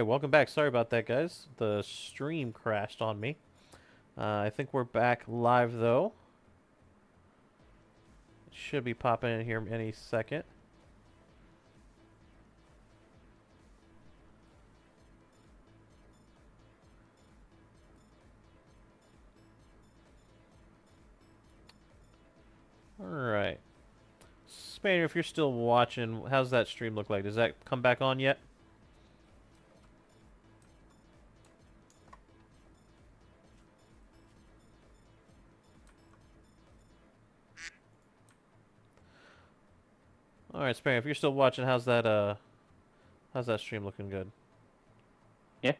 Alright, welcome back. Sorry about that, guys. The stream crashed on me. I think we're back live, though. Should be popping in here any second. Alright. Spanier, if you're still watching, how's that stream look like? Does that come back on yet? Alright, Spanier, if you're still watching, how's that stream looking good? Yeah,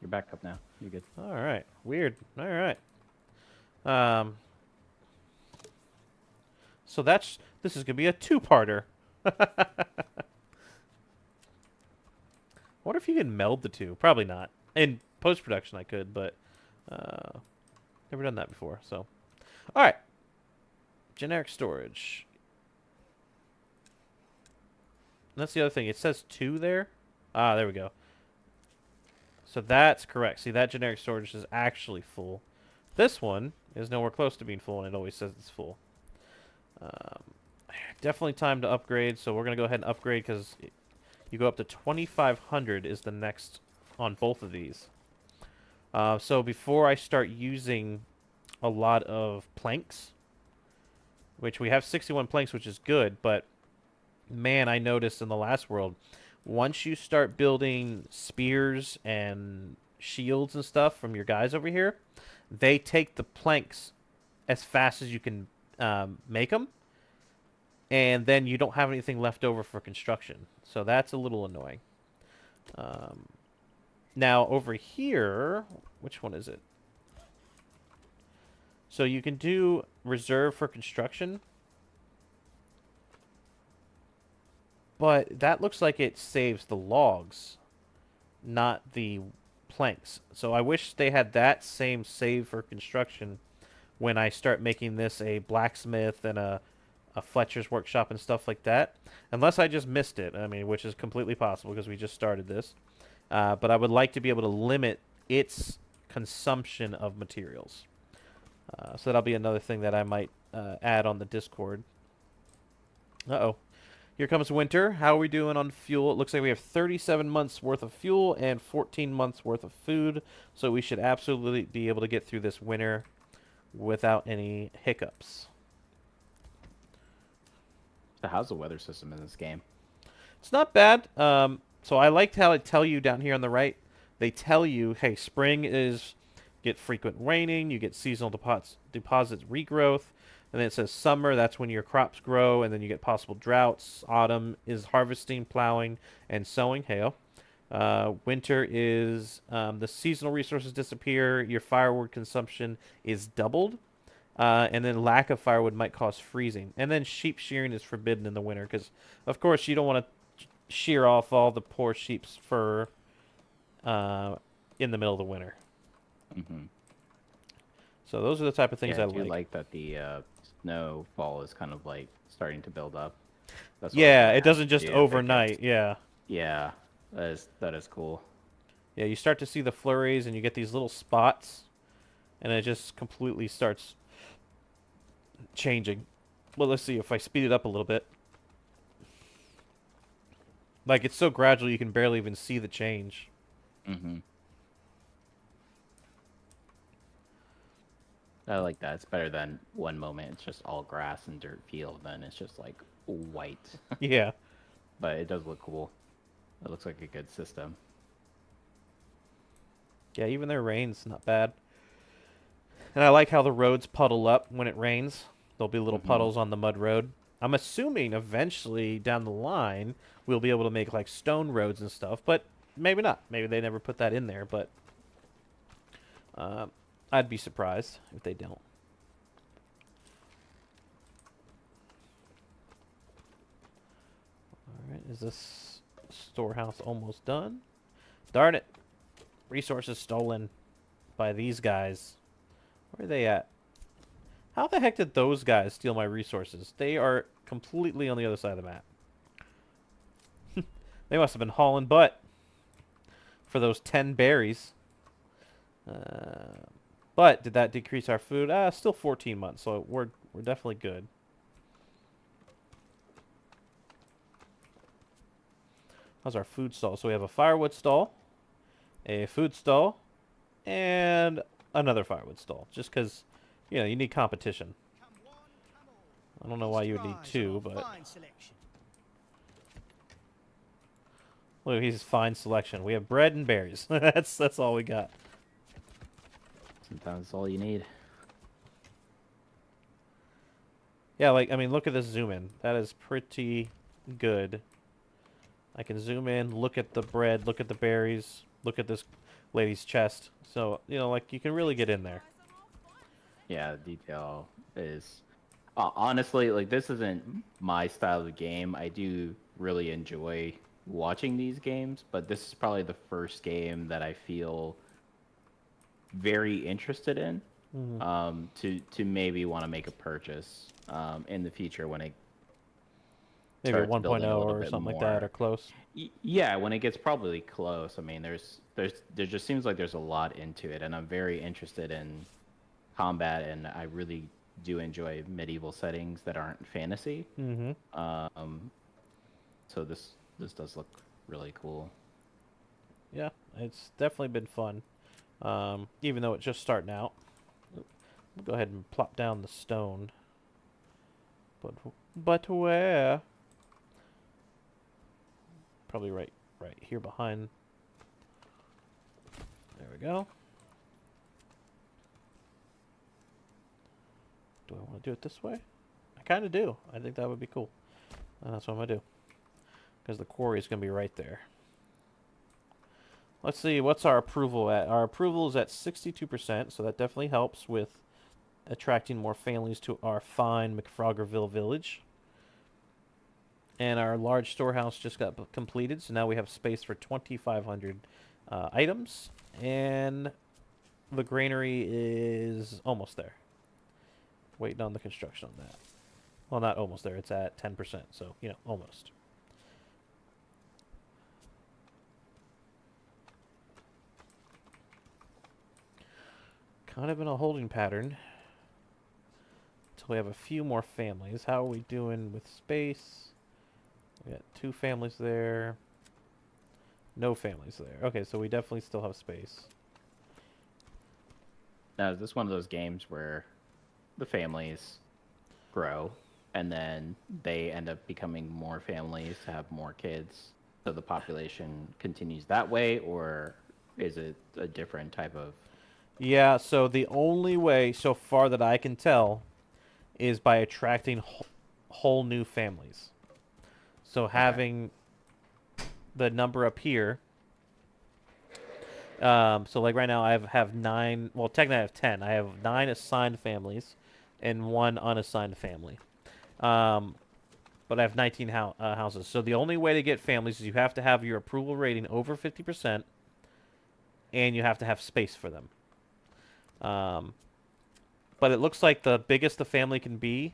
you're back up now. You're good. Alright. Weird. Alright. Um... So this is gonna be a two-parter. I wonder if you can meld the two. Probably not. In post-production I could, but never done that before. So, all right. Generic storage. And that's the other thing. It says 2 there. Ah, there we go. So that's correct. See, that generic storage is actually full. This one is nowhere close to being full, and it always says it's full. Definitely time to upgrade, so we're going to go ahead and upgrade because you go up to 2,500 is the next on both of these. So before I start using a lot of planks, which we have 61 planks, which is good, but man, I noticed in the last world, once you start building spears and shields and stuff from your guys over here, they take the planks as fast as you can make them, and then you don't have anything left over for construction. So that's a little annoying. Now, over here, which one is it? So you can do reserve for construction, but that looks like it saves the logs, not the planks. So I wish they had that same save for construction when I start making this a blacksmith and a Fletcher's workshop and stuff like that. Unless I just missed it, I mean, which is completely possible because we just started this. But I would like to be able to limit its consumption of materials. So that'll be another thing that I might add on the Discord. Uh-oh. Here comes winter. How are we doing on fuel? It looks like we have 37 months worth of fuel and 14 months worth of food. So we should absolutely be able to get through this winter without any hiccups. So how's the weather system in this game? It's not bad. So I liked how it tell you down here on the right. They tell you, hey, spring is get frequent raining, you get seasonal deposits regrowth, and then it says summer, that's when your crops grow, and then you get possible droughts. Autumn is harvesting, plowing, and sowing. Hail. Winter is the seasonal resources disappear, your firewood consumption is doubled, and then lack of firewood might cause freezing. And then sheep shearing is forbidden in the winter because, of course, you don't want to shear off all the poor sheep's fur in the middle of the winter. Mm-hmm. So those are the type of things I I do like. like that the snowfall is kind of like starting to build up. That's what I was Yeah, gonna it ask doesn't you just if it overnight. gets- Yeah. Yeah, that is cool. Yeah, you start to see the flurries and you get these little spots, and it just completely starts changing. Well, let's see if I speed it up a little bit. Like, it's so gradual you can barely even see the change. Mm-hmm. I like that. It's better than one moment it's just all grass and dirt field, then it's just like white. Yeah. But it does look cool. It looks like a good system. Yeah, even their rain's not bad. And I like how the roads puddle up when it rains. There'll be little puddles on the mud road. I'm assuming eventually down the line we'll be able to make like stone roads and stuff, but maybe not. Maybe they never put that in there, but I'd be surprised if they don't. Alright, is this storehouse almost done? Darn it. Resources stolen by these guys. Where are they at? How the heck did those guys steal my resources? They are completely on the other side of the map. They must have been hauling butt. for those 10 berries. Uh, but did that decrease our food? Still 14 months, so we're definitely good. How's our food stall? So we have a firewood stall, a food stall, and another firewood stall. Just because, you need competition. I don't know why you would need two, but look, he's fine selection. We have bread and berries. That's all we got. Sometimes it's all you need. Yeah, like I mean, look at this zoom in. That is pretty good. I can zoom in, look at the bread, look at the berries, look at this lady's chest. So, like you can really get in there. Yeah, the detail is honestly, like, this isn't my style of game. I do really enjoy watching these games, but this is probably the first game that I feel very interested in, Mm-hmm. to maybe want to make a purchase in the future when it Maybe a starts 1.0 building a little or bit something like that, or more. close. Yeah, when it gets probably close. I mean, there just seems like there's a lot into it, and I'm very interested in combat, and I really do enjoy medieval settings that aren't fantasy. Mm-hmm. So this does look really cool. Yeah, it's definitely been fun. Even though it's just starting out. We'll go ahead and plop down the stone. But where? Probably right here behind. There we go. Do I want to do it this way? I kind of do. I think that would be cool. And that's what I'm going to do. Because the quarry is going to be right there. Let's see, what's our approval at? Our approval is at 62%, so that definitely helps with attracting more families to our fine McFroggerville village. And our large storehouse just got completed, so now we have space for 2,500 items. And the granary is almost there. Waiting on the construction on that. Well, not almost there. It's at 10%, so, almost. Kind of in a holding pattern until we have a few more families. How are we doing with space? We got 2 families there. No families there. Okay, so we definitely still have space. Now, is this one of those games where the families grow and then they end up becoming more families to have more kids, so the population continues that way, or is it a different type of? Yeah, so the only way so far that I can tell is by attracting whole new families. So Okay. having the number up here. So like right now I have 9. Well, technically I have 10. I have 9 assigned families, and 1 unassigned family. Um, but I have 19 houses. So the only way to get families is you have to have your approval rating over 50%, and you have to have space for them. Um, but it looks like the biggest the family can be,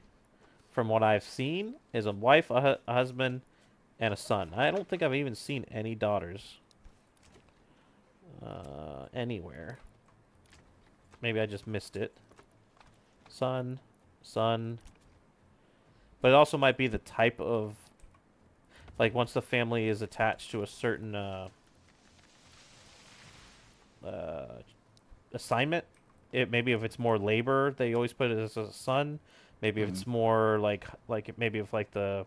from what I've seen, is a wife, a husband, and a son. I don't think I've even seen any daughters anywhere. Maybe I just missed it. Son, son. But it also might be the type of, like, once the family is attached to a certain uh, assignment, maybe if it's more labor, they always put it as a son. Maybe if Mm-hmm. it's more like maybe if like the,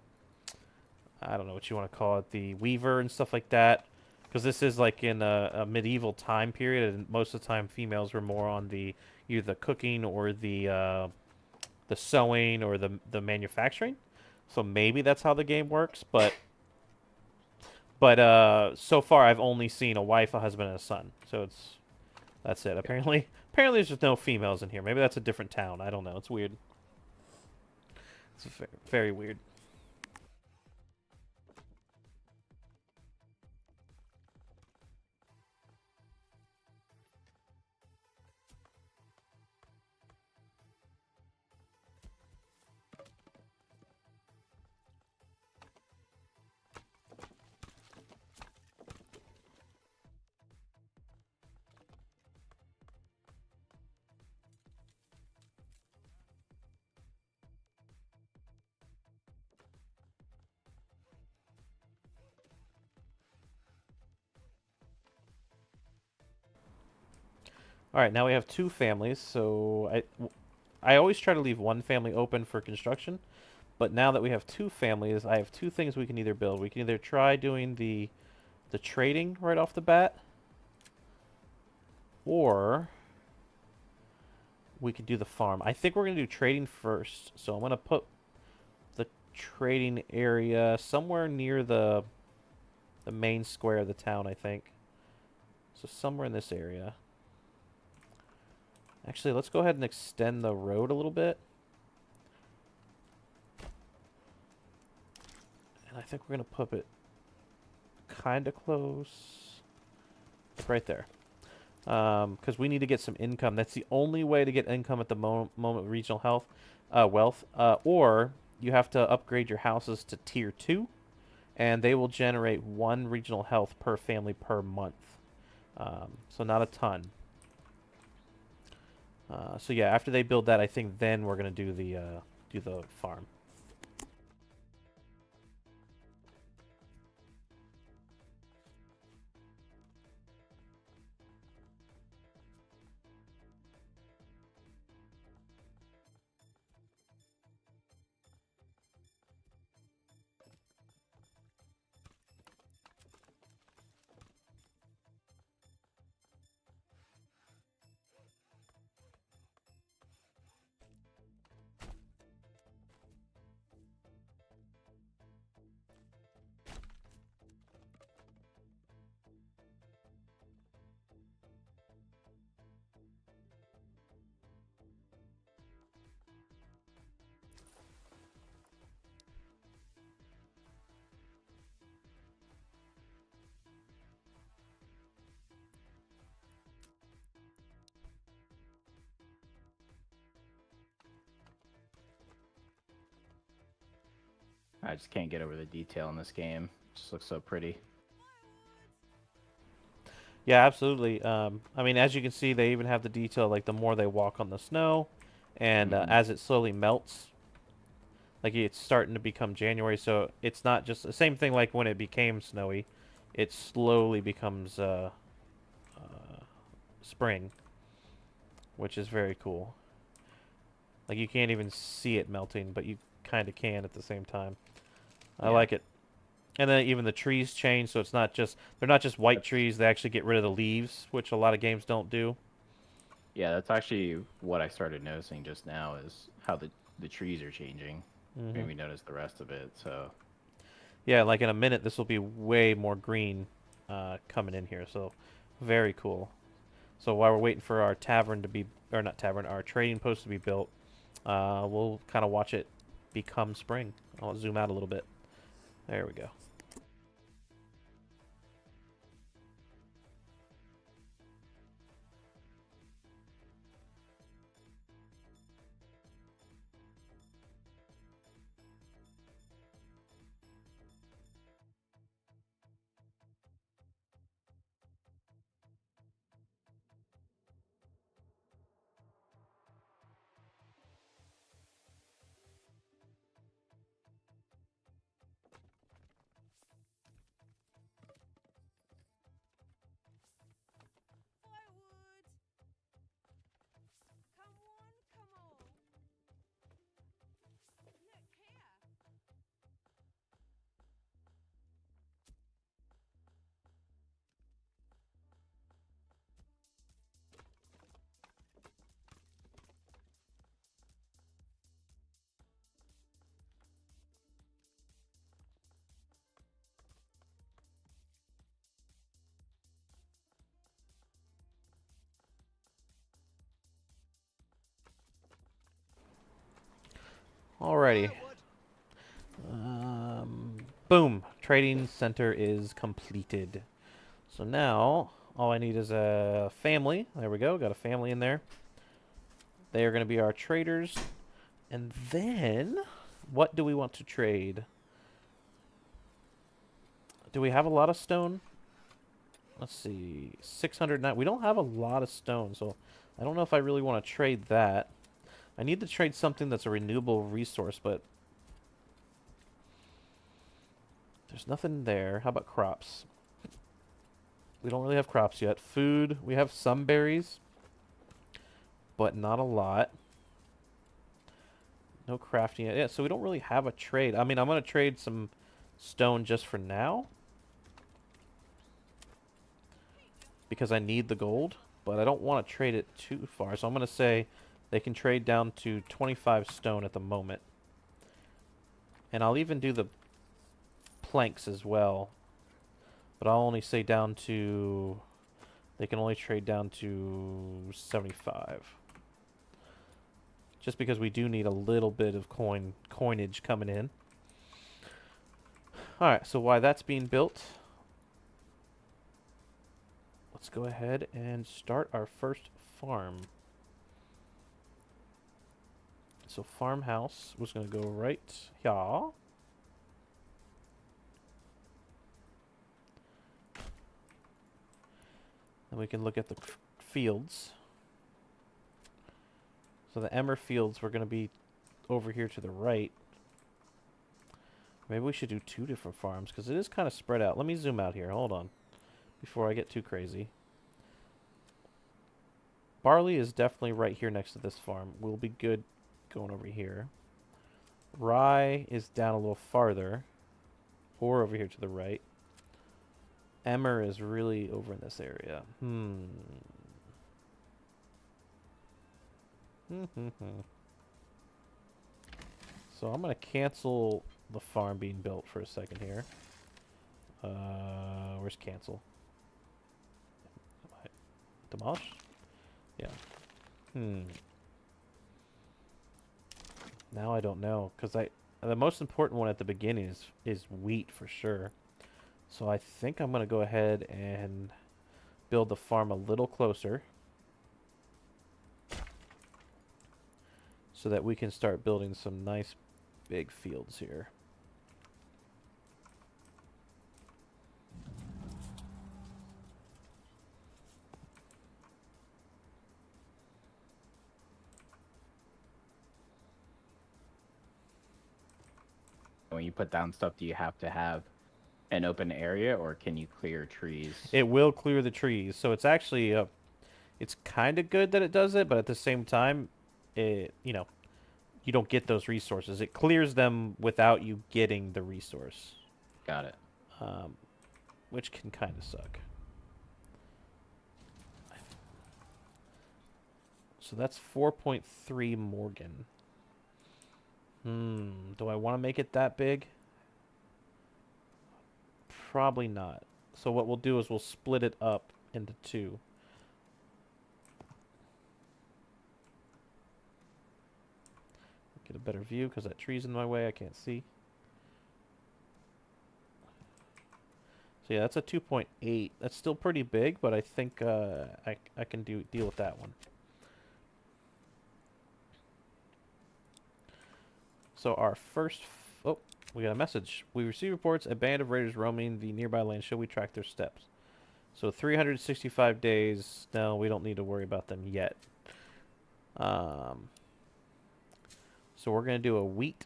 I don't know what you want to call it, the weaver and stuff like that. Because this is like in a medieval time period, and most of the time females were more on the either the cooking or the sewing or the manufacturing. So maybe that's how the game works, but so far I've only seen a wife, a husband, and a son. So that's it. Gotcha. Apparently there's just no females in here. Maybe that's a different town. I don't know. It's weird. It's very weird. All right, now we have two families. So I always try to leave one family open for construction, but now that we have two families, I have two things we can either build. We can either try doing the trading right off the bat, or we could do the farm. I think we're gonna do trading first, so I'm gonna put the trading area somewhere near the main square of the town, I think. So somewhere in this area. Actually, let's go ahead and extend the road a little bit. And I think we're going to put it kind of close. Right there. Because we need to get some income. That's the only way to get income at the moment with regional wealth. Or you have to upgrade your houses to tier 2. And they will generate 1 regional health per family per month. So not a ton. So yeah, after they build that, I think then we're gonna do the farm. I just can't get over the detail in this game. It just looks so pretty. Yeah, absolutely. I mean, as you can see, they even have the detail like the more they walk on the snow, and Hmm. as it slowly melts, like it's starting to become January, so it's not just the same thing like when it became snowy. It slowly becomes spring, which is very cool. Like you can't even see it melting, but you kind of can at the same time. I Yeah, like it. And then even the trees change, so they're not just white that's trees. They actually get rid of the leaves, which a lot of games don't do. yeah, that's actually what I started noticing just now is how the trees are changing. Made Hmm me notice the rest of it. So Yeah, like in a minute, this will be way more green coming in here. So very cool. So while we're waiting for our tavern to be, or not tavern, our trading post to be built, we'll kind of watch it become spring. I'll zoom out a little bit. There we go. Alrighty. Boom. Trading center is completed. So now all I need is a family. There we go. Got a family in there. They are going to be our traders. And then, what do we want to trade? Do we have a lot of stone? Let's see. 609. We don't have a lot of stone, so I don't know if I really want to trade that. I need to trade something that's a renewable resource, but there's nothing there. How about crops? We don't really have crops yet. Food, we have some berries. but not a lot. No crafting yet. Yeah, so we don't really have a trade. I mean, I'm going to trade some stone just for now because I need the gold, but I don't want to trade it too far. So I'm going to say they can trade down to 25 stone at the moment. And I'll even do the planks as well. But I'll only say down to... They can only trade down to 75. Just because we do need a little bit of coinage coming in. Alright, so while that's being built, let's go ahead and start our first farm. So farmhouse was going to go right here. Then we can look at the fields. So the emmer fields were going to be over here to the right. Maybe we should do 2 different farms because it is kind of spread out. Let me zoom out here. Hold on. Before I get too crazy. Barley is definitely right here next to this farm. We'll be good going over here. Rye is down a little farther. Or over here to the right. Emmer is really over in this area. So I'm going to cancel the farm being built for a second here. Where's cancel? Demolish? Yeah. Now I don't know, because the most important one at the beginning is wheat for sure. So I think I'm going to go ahead and build the farm a little closer so that we can start building some nice big fields here. When you put down stuff, do you have to have an open area, or can you clear trees? It will clear the trees, so it's actually it's kind of good that it does it, but at the same time, you don't get those resources. It clears them without you getting the resource. Got it. Which can kind of suck. So that's 4.3 Morgan. Do I want to make it that big? Probably not. So what we'll do is we'll split it up into 2. Get a better view because that tree's in my way. I can't see. So yeah, that's a 2.8. That's still pretty big, but I think I can deal with that one. So our first... Oh, we got a message. We received reports a band of raiders roaming the nearby land. Should we track their steps? So 365 days. No, we don't need to worry about them yet. So we're going to do a wheat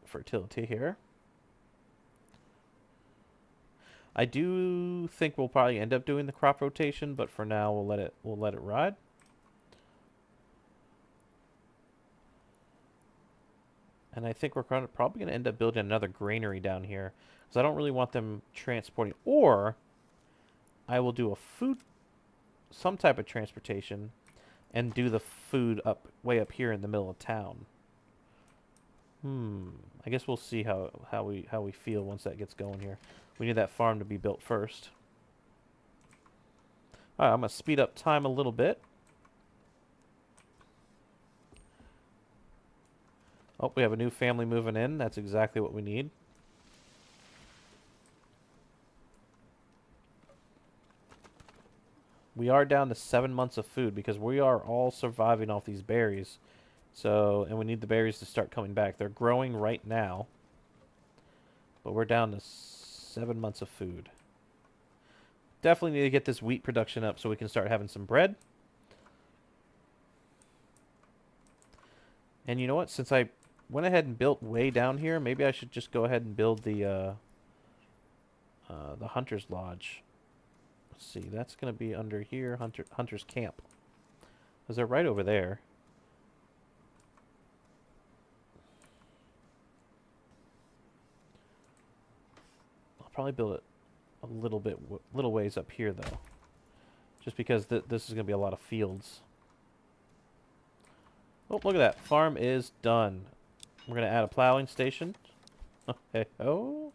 fertility here. I do think we'll probably end up doing the crop rotation, but for now we'll let it ride. And I think we're probably going to end up building another granary down here because I don't really want them transporting. Or I will do some type of transportation, and do the food way up here in the middle of town. I guess we'll see how we feel once that gets going here. We need that farm to be built first. All right, I'm gonna speed up time a little bit. Oh, we have a new family moving in. That's exactly what we need. We are down to 7 months of food because we are all surviving off these berries. So, and we need the berries to start coming back. They're growing right now. But we're down to 7 months of food. Definitely need to get this wheat production up so we can start having some bread. And you know what? Since I went ahead and built way down here, maybe I should just go ahead and build the Hunter's Lodge. Let's see, that's going to be under here, Hunter's Camp. Because they're right over there. I'll probably build it a little ways up here, though. Just because this is going to be a lot of fields. Oh, look at that. Farm is done. We're going to add a plowing station. Okay. Oh.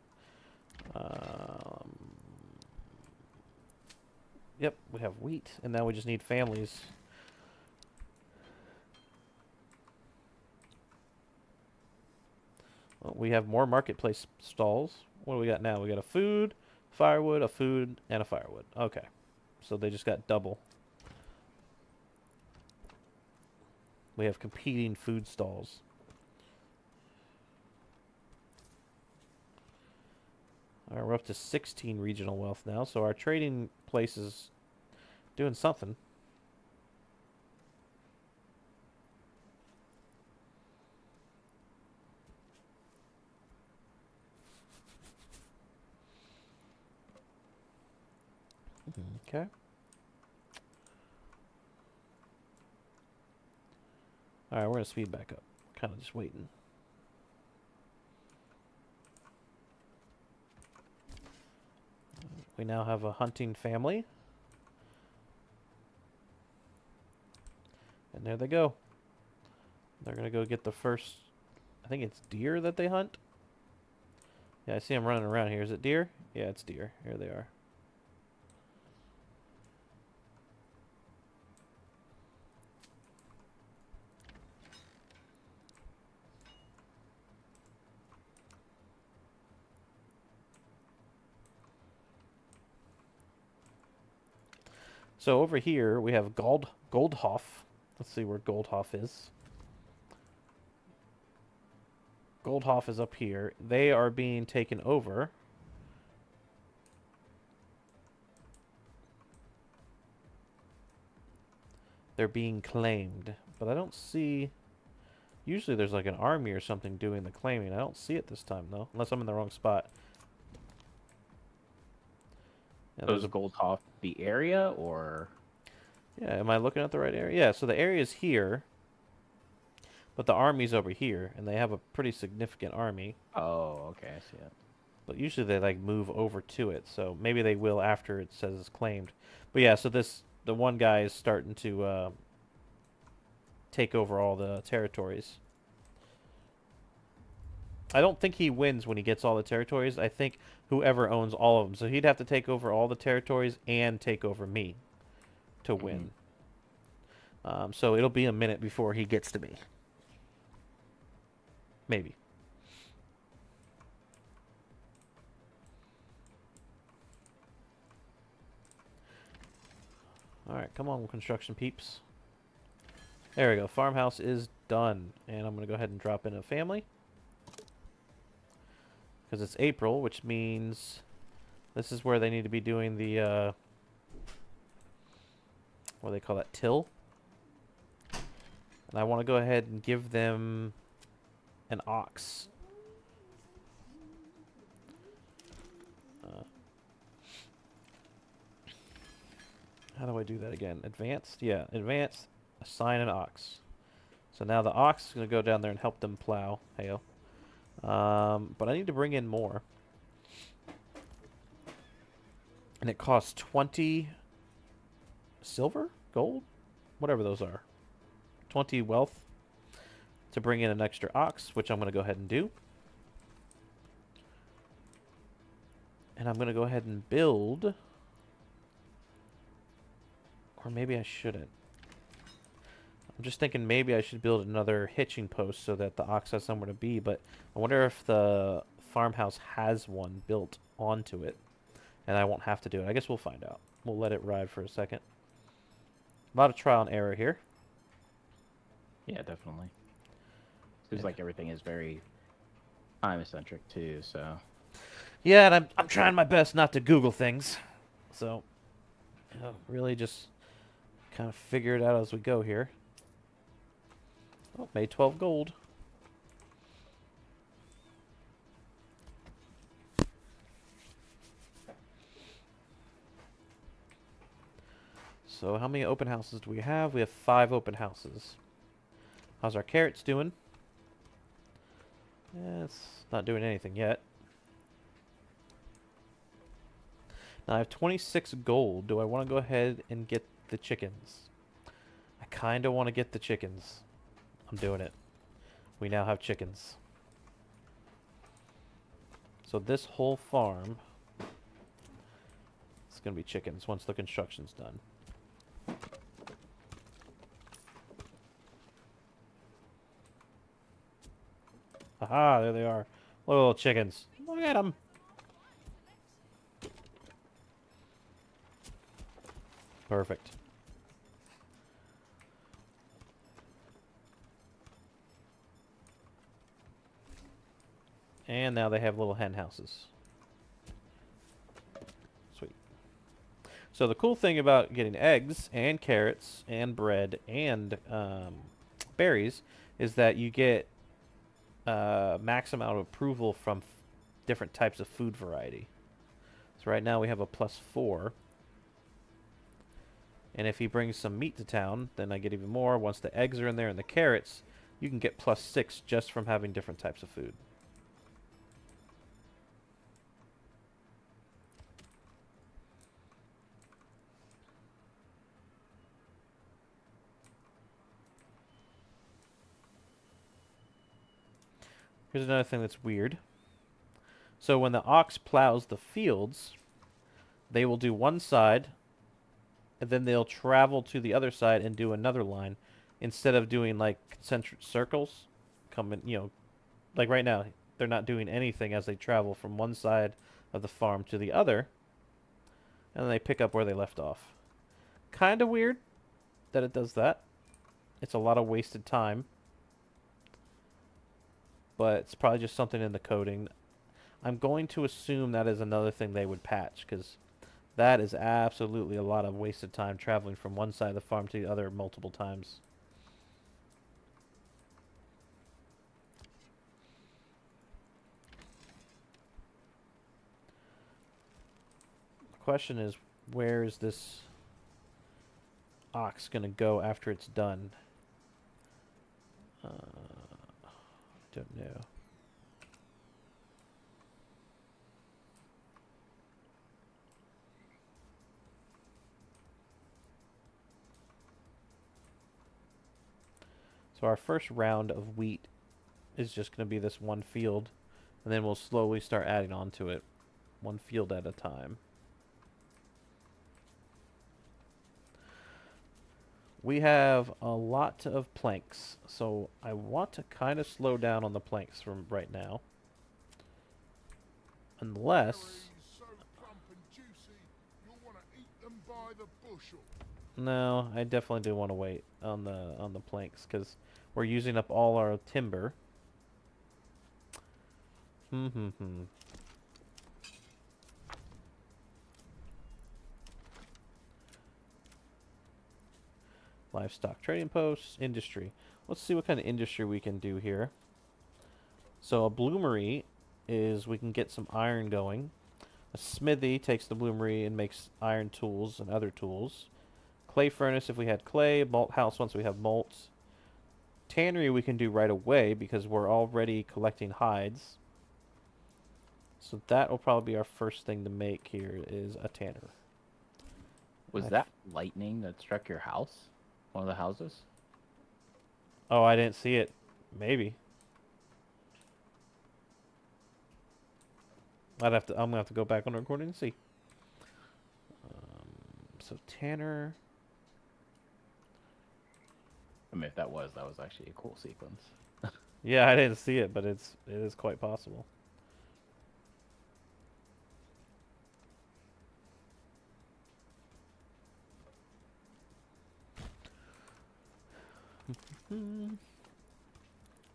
Yep, we have wheat, and now we just need families. Well, we have more marketplace stalls. What do we got now? We got a food, firewood, a food, and a firewood. Okay. So they just got double. We have competing food stalls. Alright, we're up to 16 regional wealth now, so our trading place is doing something. Okay. Alright, we're going to speed back up. Kind of just waiting. We now have a hunting family. And there they go. They're going to go get the first, I think it's deer that they hunt. Yeah, I see them running around here. Is it deer? Yeah, it's deer. Here they are. So over here we have Goldhoff. Let's see where Goldhoff is. Goldhoff is up here. They are being taken over. They're being claimed. But I don't see... Usually there's like an army or something doing the claiming. I don't see it this time, though. Unless I'm in the wrong spot. Yeah, So is Goldhoff the area, or? Yeah, am I looking at the right area? Yeah, so the area's here. But the army's over here. And they have a pretty significant army. Oh, okay, I see it. But usually they like move over to it. So maybe they will after it says it's claimed. But yeah, so the one guy is starting to take over all the territories. I don't think he wins when he gets all the territories. I think whoever owns all of them. So he'd have to take over all the territories and take over me to win. So it'll be a minute before he gets to me. Maybe. Alright, come on, construction peeps. There we go. Farmhouse is done. And I'm going to go ahead and drop in a family. Because it's April, which means this is where they need to be doing the, what do they call that, till? And I want to go ahead and give them an ox. How do I do that again? Advanced? Yeah, advanced. Assign an ox. So now the ox is going to go down there and help them plow. Heyo. But I need to bring in more. And it costs 20 silver? Gold? Whatever those are. 20 wealth to bring in an extra ox, which I'm going to go ahead and do. And I'm going to go ahead and build... Or maybe I shouldn't. I'm just thinking maybe I should build another hitching post so that the ox has somewhere to be, but I wonder if the farmhouse has one built onto it, and I won't have to do it. I guess we'll find out. We'll let it ride for a second. A lot of trial and error here. Yeah, definitely. Seems like everything is very time-centric, too, so... Yeah, and I'm trying my best not to Google things. So, really just kind of figure it out as we go here. Oh, made 12 gold. So how many open houses do we have? We have 5 open houses. How's our carrots doing? It's not doing anything yet. Now I have 26 gold. Do I want to go ahead and get the chickens? I kind of want to get the chickens. I'm doing it. We now have chickens. So this whole farm is going to be chickens once the construction's done. Aha, there they are. Little chickens. Look at them. Perfect. And now they have little hen houses. Sweet. So the cool thing about getting eggs and carrots and bread and berries is that you get max amount of approval from different types of food variety. So right now we have a +4. And if he brings some meat to town, then I get even more. Once the eggs are in there and the carrots, you can get +6 just from having different types of food. Here's another thing that's weird. So when the ox plows the fields, they will do one side, and then they'll travel to the other side and do another line, instead of doing like concentric circles. Coming, like right now, they're not doing anything as they travel from one side of the farm to the other, and then they pick up where they left off. Kind of weird that it does that. It's a lot of wasted time. But it's probably just something in the coding. I'm going to assume that is another thing they would patch, because that is absolutely a lot of wasted time traveling from one side of the farm to the other multiple times. The question is, where is this ox going to go after it's done? Don't know. So our first round of wheat is just going to be this one field, and then we'll slowly start adding on to it, one field at a time. We have a lot of planks, so I want to kind of slow down on the planks from right now. Unless... No, I definitely do want to wait on the planks, because we're using up all our timber. Livestock trading posts, industry. Let's see what kind of industry we can do here. So a bloomery is we can get some iron going. A smithy takes the bloomery and makes iron tools and other tools. Clay furnace if we had clay. Malt house once we have malt. Tannery we can do right away because we're already collecting hides. So that will probably be our first thing to make here is a tanner. Was that lightning that struck your house? One of the houses? Oh, I didn't see it. Maybe. I'm gonna have to go back on the recording and see. So Tanner. I mean, if that was actually a cool sequence. Yeah, I didn't see it, but it is quite possible.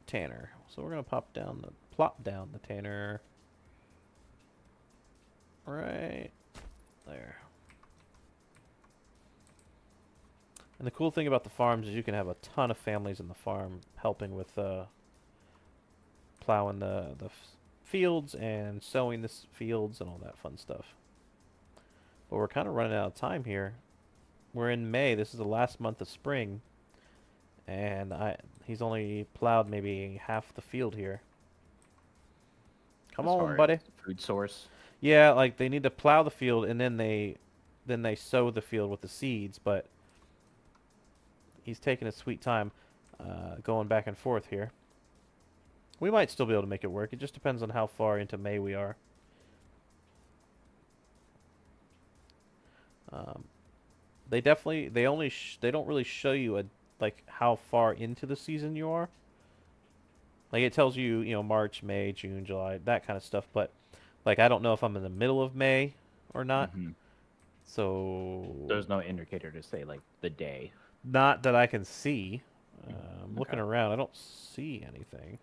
Tanner. So we're gonna plop down the Tanner. Right there. And the cool thing about the farms is you can have a ton of families in the farm helping with plowing the fields and sowing the fields and all that fun stuff. But we're kind of running out of time here. We're in May. This is the last month of spring, and he's only plowed maybe half the field here. Come As on, far as buddy. food source. Yeah, like they need to plow the field and then they sow the field with the seeds, but he's taking his sweet time going back and forth here. We might still be able to make it work. It just depends on how far into May we are. Um, they don't really show you like how far into the season you are. Like it tells you, March, May, June, July, that kind of stuff, but like I don't know if I'm in the middle of May or not. Hmm. So There's no indicator to say like the day. not that I can see. I'm looking Okay. around. I don't see anything.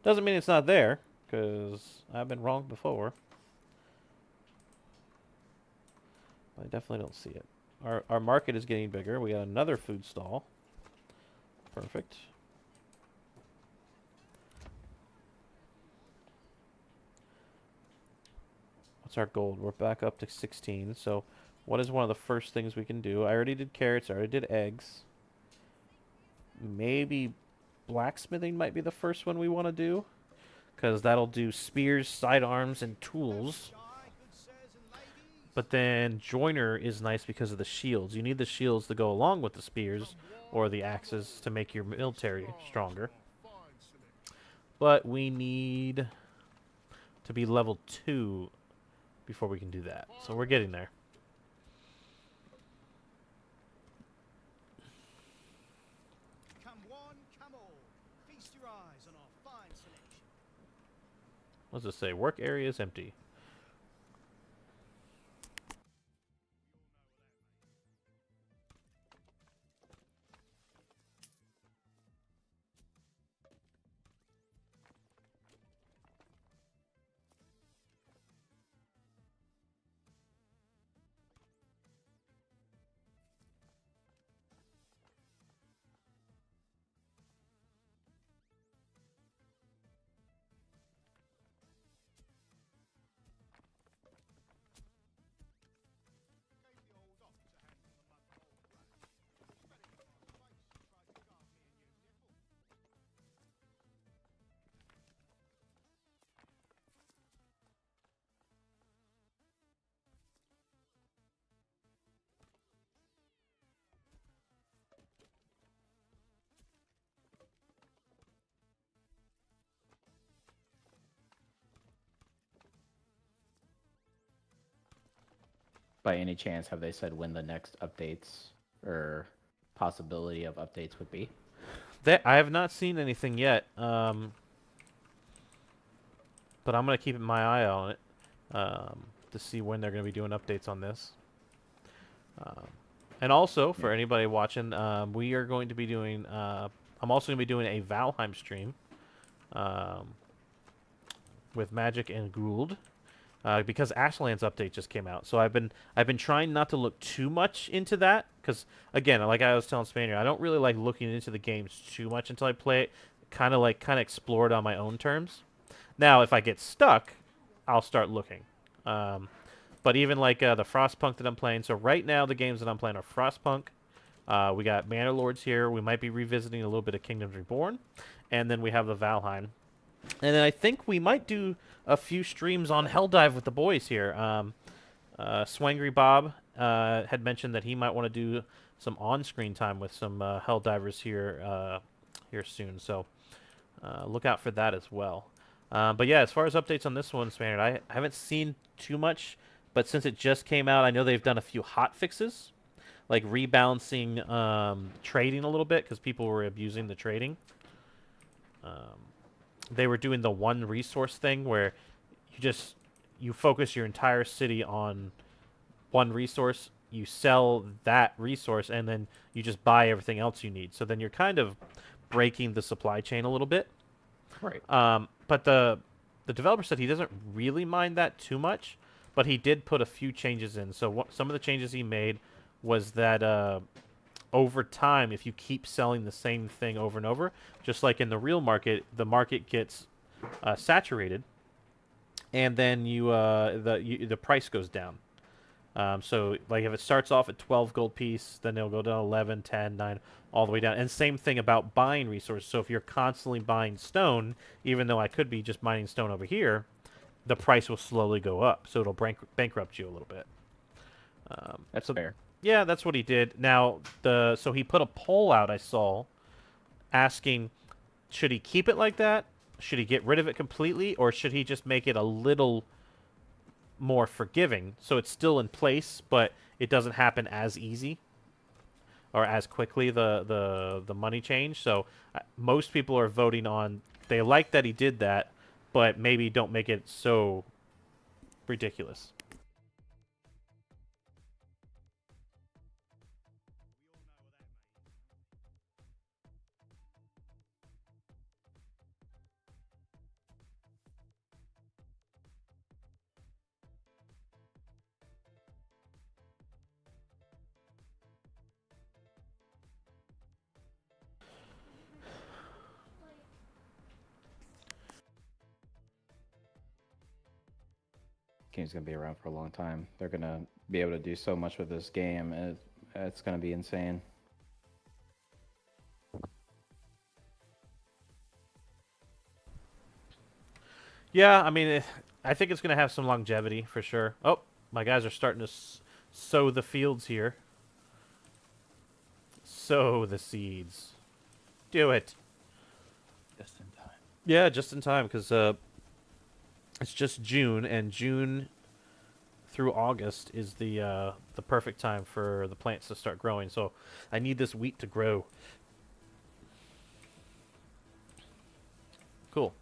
Doesn't mean it's not there, because I've been wrong before. I definitely don't see it. Our market is getting bigger. We got another food stall. Perfect. What's our gold? We're back up to 16. So what is one of the first things we can do? I already did carrots. I already did eggs. Maybe blacksmithing might be the first one we want to do, because that'll do spears, sidearms, and tools. But then joiner is nice because of the shields. You need the shields to go along with the spears or the axes to make your military stronger. But we need to be level 2 before we can do that. So we're getting there. What does it say? Work area is empty. By any chance, have they said when the next updates or possibility of updates would be? I have not seen anything yet, but I'm going to keep my eye on it to see when they're going to be doing updates on this. Um, and also, for Yeah. anybody watching, we are going to be doing. I'm also going to be doing a Valheim stream um, with Magic and Gould. Because Ashland's update just came out. So I've been trying not to look too much into that, because again, like I was telling Spaniard, I don't really like looking into the games too much until I play it. Kind of explore it on my own terms. Now, if I get stuck, I'll start looking. Um, but even like the Frostpunk that I'm playing. So right now, the games that I'm playing are Frostpunk. We got Manor Lords here. We might be revisiting a little bit of Kingdoms Reborn, and then we have the Valheim. And then I think we might do a few streams on Helldive with the boys here. Swangry Bob had mentioned that he might want to do some on-screen time with some Helldivers here soon. So look out for that as well. But yeah, as far as updates on this one, Spaniard, I haven't seen too much. But since it just came out, I know they've done a few hot fixes, like rebalancing trading a little bit because people were abusing the trading. Um, they were doing the one resource thing where you focus your entire city on one resource, you sell that resource, and then you just buy everything else you need. So then you're kind of breaking the supply chain a little bit. Right. But the developer said he doesn't really mind that too much, but he did put a few changes in. So some of the changes he made was that over time, if you keep selling the same thing over and over, just like in the real market, the market gets saturated, and then the price goes down. So, like, if it starts off at 12 gold piece, then it'll go down 11, 10, 9, all the way down. And same thing about buying resources. So if you're constantly buying stone, even though I could be just mining stone over here, the price will slowly go up. So it'll bankrupt you a little bit. That's So, fair. yeah, that's what he did. Now, so he put a poll out, I saw, asking, should he keep it like that? Should he get rid of it completely? Or should he just make it a little more forgiving, so it's still in place, but it doesn't happen as easy or as quickly, the money change. So most people are voting on, they like that he did that, but maybe don't make it so ridiculous. Game's gonna be around for a long time. They're gonna be able to do so much with this game. It's gonna be insane. Yeah, I mean, I think it's going to have some longevity for sure. Oh, my guys are starting to sow the fields here. Sow the seeds. Do it. Just in time. Yeah, just in time, because it's just June, and June through August is the perfect time for the plants to start growing. So I need this wheat to grow. Cool.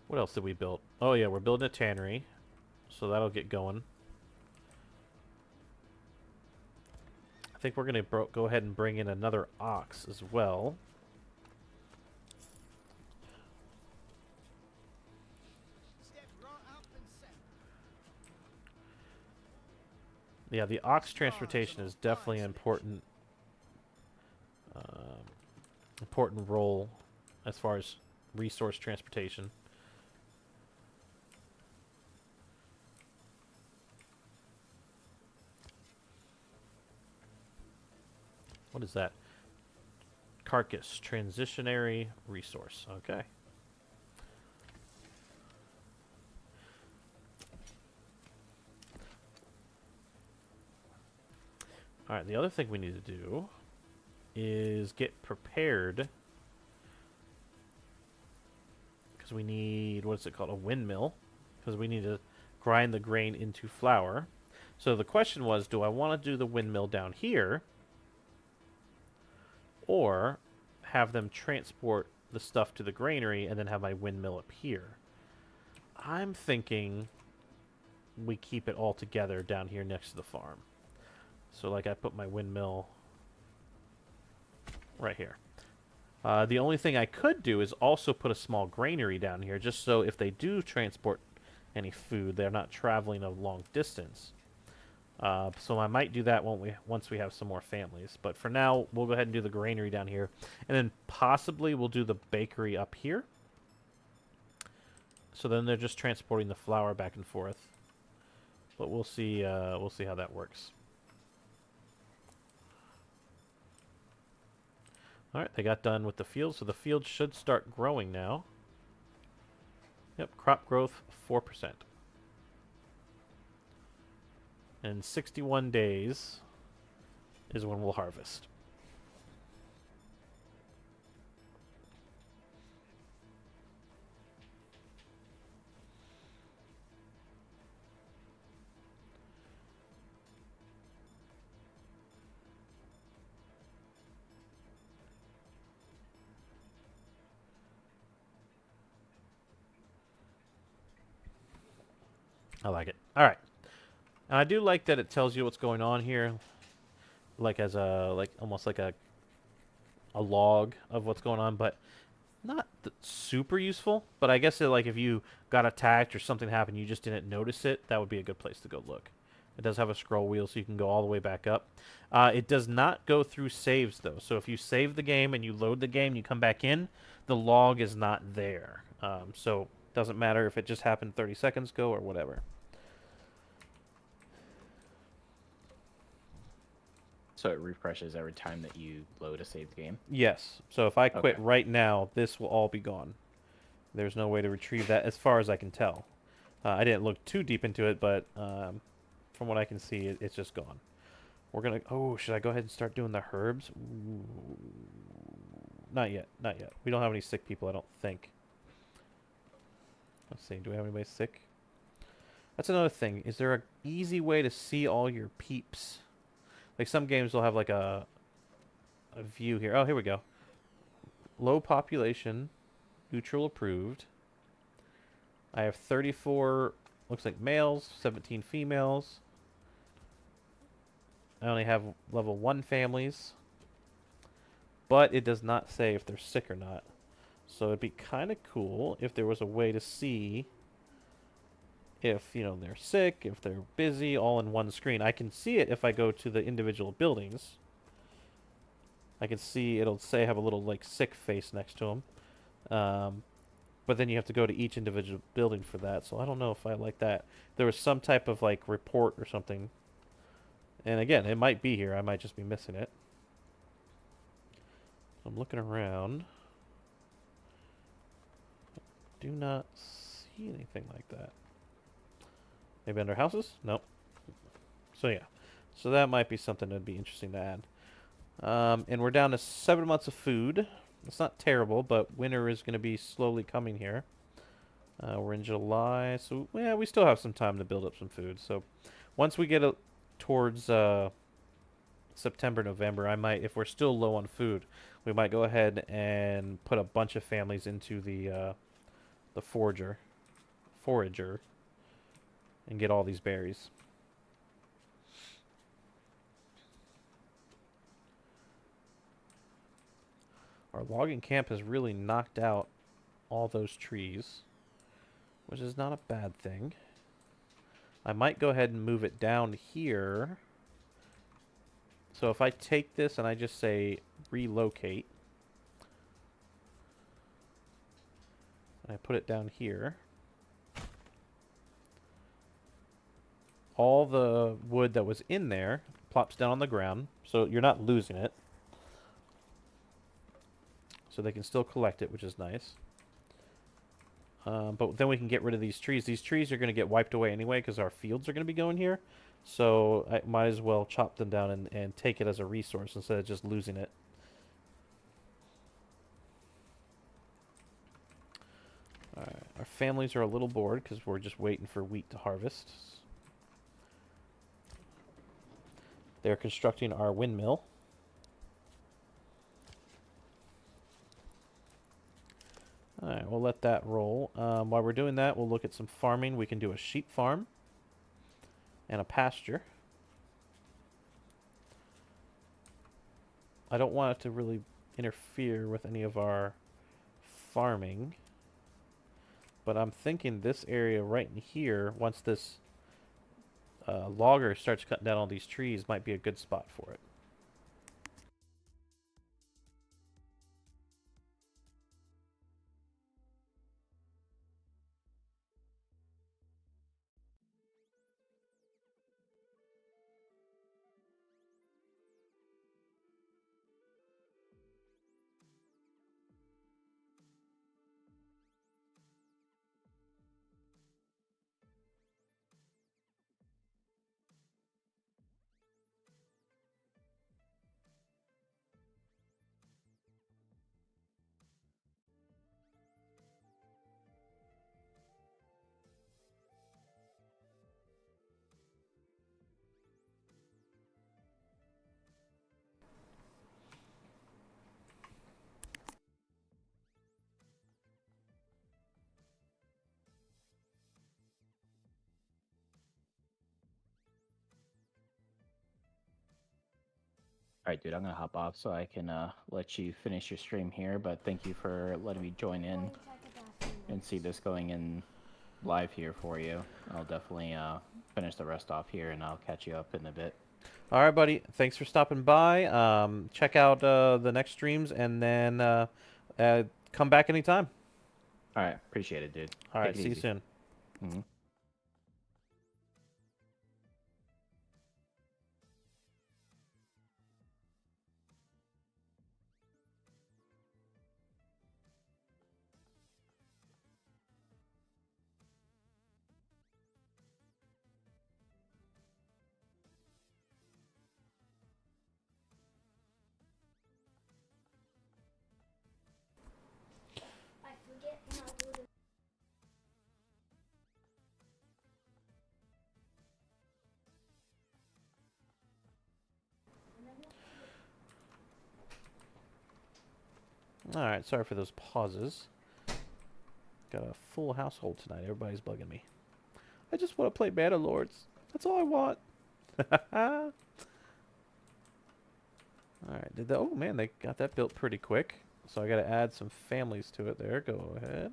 What else did we build? Oh yeah, we're building a tannery, so that'll get going. I think we're gonna go ahead and bring in another ox as well. Yeah, the ox transportation is definitely an important role as far as resource transportation. What is that? Carcass, transitionary resource. Okay. Alright, the other thing we need to do is get prepared, because we need, what's it called, a windmill, because we need to grind the grain into flour. So the question was, do I want to do the windmill down here, or have them transport the stuff to the granary and then have my windmill up here? I'm thinking we keep it all together down here next to the farm. So like I put my windmill right here. The only thing I could do is also put a small granary down here, just so if they do transport any food, they're not traveling a long distance. So I might do that once we have some more families. But for now, we'll go ahead and do the granary down here, and then possibly we'll do the bakery up here. So then they're just transporting the flour back and forth. But we'll see. We'll see how that works. All right, they got done with the field, so the field should start growing now. Yep, crop growth 4%. And 61 days is when we'll harvest. I like it. All right. And I do like that it tells you what's going on here, like as almost like a log of what's going on, but not super useful. But I guess like if you got attacked or something happened, you just didn't notice it, that would be a good place to go look. It does have a scroll wheel, so you can go all the way back up. It does not go through saves, though. So if you save the game and you load the game, you come back in, the log is not there. So it doesn't matter if it just happened 30 seconds ago or whatever. So it refreshes every time that you load a saved game? Yes. So if I quit Okay. right now, this will all be gone. There's no way to retrieve that as far as I can tell. I didn't look too deep into it, but from what I can see, it's just gone. We're gonna... Oh, should I go ahead and start doing the herbs? Ooh. Not yet. Not yet. We don't have any sick people, I don't think. Let's see. Do we have anybody sick? That's another thing. Is there an easy way to see all your peeps? Like some games will have like a view here. Oh, here we go. Low population, neutral approved. I have 34, looks like males, 17 females. I only have level 1 families. But it does not say if they're sick or not. So it'd be kind of cool if there was a way to see if, they're sick, if they're busy, all in one screen. I can see it if I go to the individual buildings. I can see it'll say have a little like sick face next to them. But then you have to go to each individual building for that. So I don't know if I like that. There was some type of like report or something. And again, it might be here. I might just be missing it. I'm looking around. Do not see anything like that. Maybe under houses? Nope. So yeah. So that might be something that'd be interesting to add. And we're down to 7 months of food. It's not terrible, but winter is going to be slowly coming here. We're in July, so yeah, we still have some time to build up some food. So once we get towards September, November, I might, if we're still low on food, we might go ahead and put a bunch of families into the forager, and get all these berries. Our logging camp has really knocked out all those trees, which is not a bad thing. I might go ahead and move it down here. So if I take this and I just say relocate, and I put it down here, all the wood that was in there plops down on the ground, so you're not losing it. So they can still collect it, which is nice. But then we can get rid of these trees. These trees are going to get wiped away anyway because our fields are going to be going here. So I might as well chop them down and take it as a resource instead of just losing it. Alright, our families are a little bored because we're just waiting for wheat to harvest. They're constructing our windmill. Alright, we'll let that roll. While we're doing that, we'll look at some farming. We can do a sheep farm and a pasture. I don't want it to really interfere with any of our farming. But I'm thinking this area right in here, once this logger starts cutting down all these trees, might be a good spot for it. All right, dude, I'm gonna hop off so I can let you finish your stream here. But thank you for letting me join in and see this going in live here for you. I'll definitely finish the rest off here, and I'll catch you up in a bit. All right, buddy. Thanks for stopping by. Check out the next streams and then come back anytime. All right, appreciate it, dude. All right, Take it see you easy. soon. Mhm. Alright, sorry for those pauses. Got a full household tonight. Everybody's bugging me. I just want to play Manor Lords. That's all I want. Alright, oh man, they got that built pretty quick. So I gotta add some families to it there. Go ahead.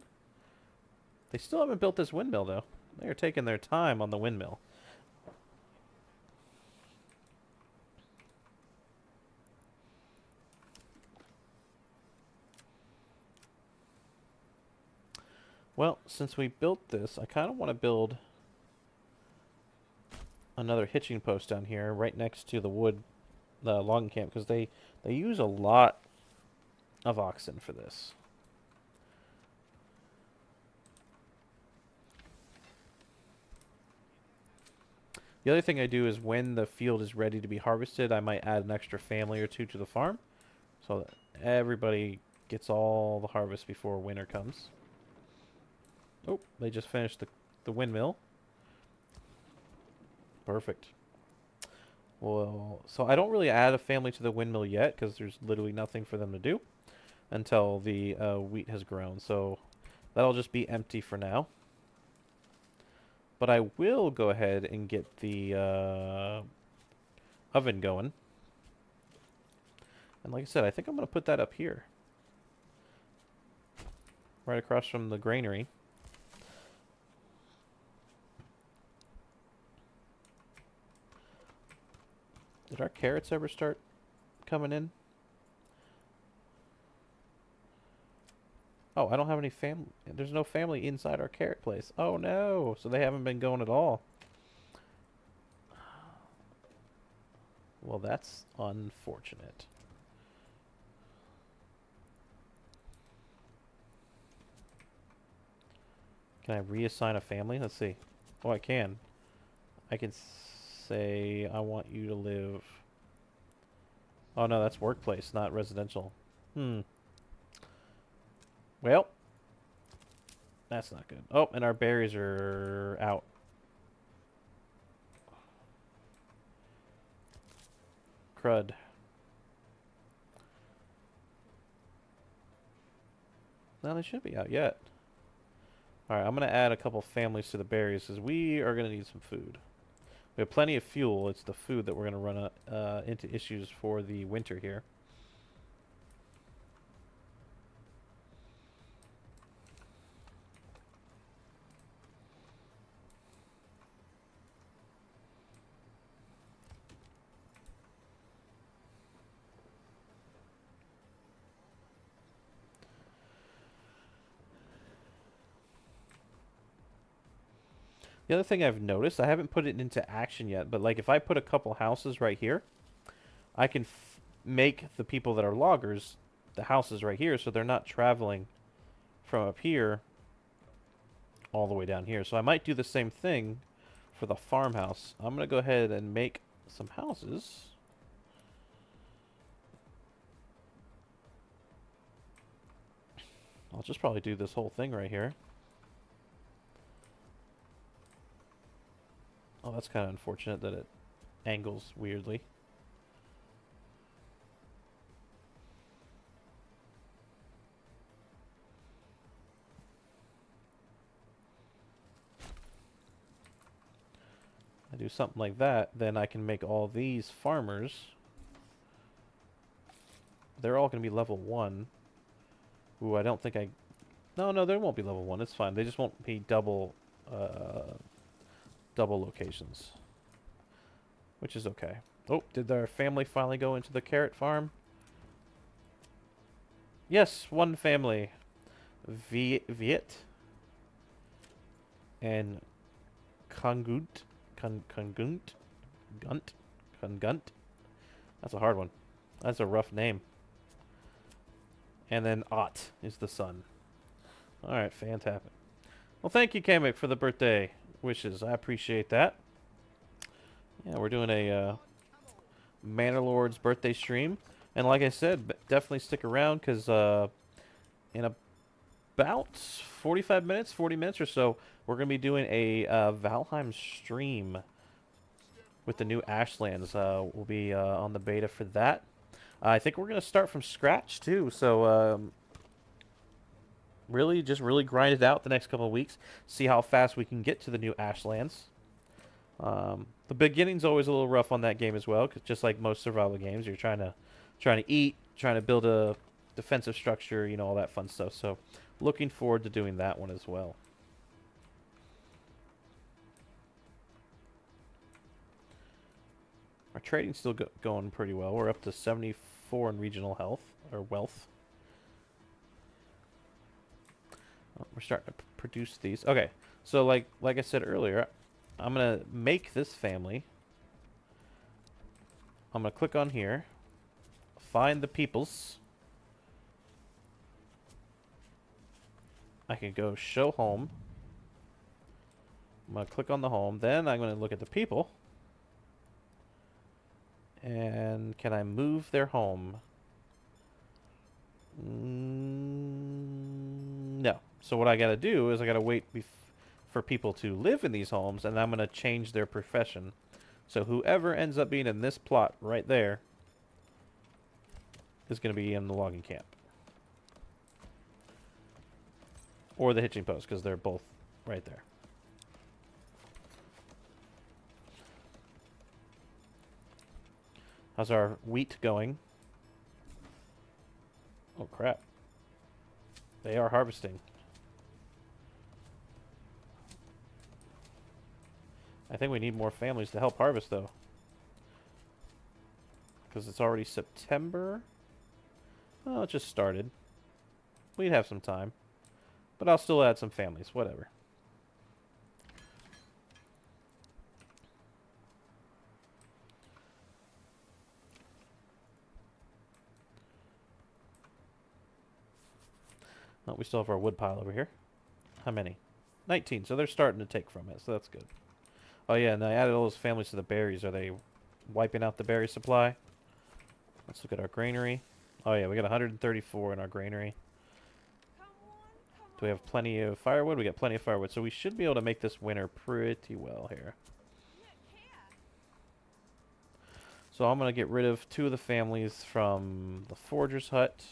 They still haven't built this windmill though. They are taking their time on the windmill. Well, since we built this, I kind of want to build another hitching post down here right next to the logging camp, because they use a lot of oxen for this. The other thing I do is when the field is ready to be harvested, I might add an extra family or two to the farm so that everybody gets all the harvest before winter comes. Oh, they just finished the windmill. Perfect. Well, so I don't really add a family to the windmill yet because there's literally nothing for them to do until the wheat has grown. So that'll just be empty for now. But I will go ahead and get the oven going. And like I said, I think I'm going to put that up here. Right across from the granary. Did our carrots ever start coming in? Oh, I don't have any family. There's no family inside our carrot place. Oh no! So they haven't been going at all. Well, that's unfortunate. Can I reassign a family? Let's see. Oh, I can. I can say I want you to live... Oh no, that's workplace, not residential. Well, that's not good. Oh, and our berries are out. Crud. No, they should be out yet. Alright, I'm going to add a couple families to the berries because we are going to need some food. We have plenty of fuel. It's the food that we're going to run into issues for the winter here. The other thing I've noticed, I haven't put it into action yet, but like if I put a couple houses right here, I can make the people that are loggers the houses right here so they're not traveling from up here all the way down here. So I might do the same thing for the farmhouse. I'm going to go ahead and make some houses. I'll just probably do this whole thing right here. Oh, that's kind of unfortunate that it angles weirdly. I do something like that, then I can make all these farmers. They're all going to be level 1. Ooh, I don't think I... No, they won't be level 1. It's fine. They just won't be double locations. Which is okay. Oh, did our family finally go into the carrot farm? Yes, one family. Viet and Kongunt. Kungunt. That's a hard one. That's a rough name. And then Ott is the son. Alright, fantastic. Well, thank you, Kamek, for the birthday wishes. I appreciate that. Yeah, we're doing a Manor Lord's birthday stream. And like I said, definitely stick around because in about 45 minutes, 40 minutes or so, we're going to be doing a Valheim stream with the new Ashlands. We'll be on the beta for that. I think we're going to start from scratch, too. So Really, just really grind it out the next couple of weeks. See how fast we can get to the new Ashlands. The beginning's always a little rough on that game as well, cause just like most survival games, you're trying to eat, trying to build a defensive structure, you know, all that fun stuff. So, looking forward to doing that one as well. Our trading's still going pretty well. We're up to 74 in regional health or wealth. Oh, we're starting to produce these. Okay, so like I said earlier, I'm gonna make this family. I'm gonna click on here, find the peoples. I can go show home. I'm gonna click on the home. Then I'm gonna look at the people. And can I move their home? No. So what I gotta do is I gotta wait for people to live in these homes, and I'm gonna change their profession. So whoever ends up being in this plot right there is gonna be in the logging camp. Or the hitching post, because they're both right there. How's our wheat going? Oh, crap. They are harvesting. I think we need more families to help harvest, though. Because it's already September. Well, it just started. We'd have some time. But I'll still add some families, whatever. Oh, we still have our wood pile over here. How many? 19, so they're starting to take from it, so that's good. Oh yeah, and I added all those families to the berries. Are they wiping out the berry supply? Let's look at our granary. Oh yeah, we got 134 in our granary. Do we have plenty of firewood? We got plenty of firewood, so we should be able to make this winter pretty well here. So I'm going to get rid of 2 of the families from the forger's hut.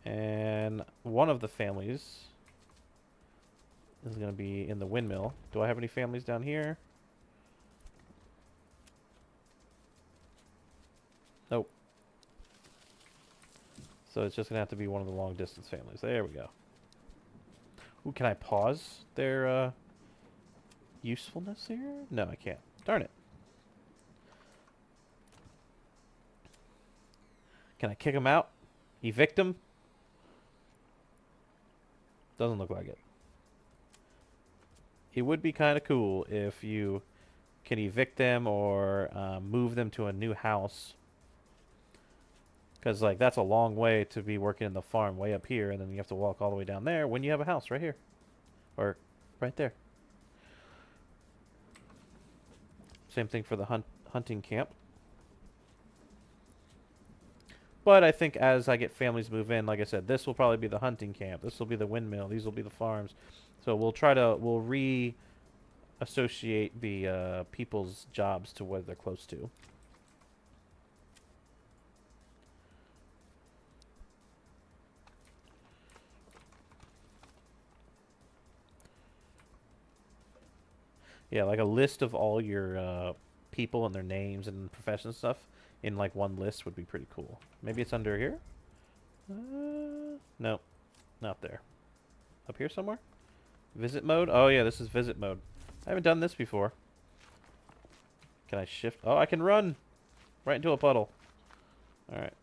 And one of the families is going to be in the windmill. Do I have any families down here? Nope. So it's just going to have to be one of the long distance families. There we go. Ooh, can I pause their usefulness here? No, I can't. Darn it. Can I kick them out? Evict them? Doesn't look like it. It would be kind of cool if you can evict them or move them to a new house. Because, like, that's a long way to be working in the farm way up here, and then you have to walk all the way down there when you have a house right here. Or right there. Same thing for the hunting camp. But I think as I get families move in, like I said, this will probably be the hunting camp. This will be the windmill. These will be the farms. So we'll re-associate the people's jobs to what they're close to. Yeah, like a list of all your people and their names and profession stuff in like one list would be pretty cool. Maybe it's under here? No, not there. Up here somewhere? Visit mode? Oh yeah, this is visit mode. I haven't done this before. Can I shift? Oh, I can run! Right into a puddle. Alright.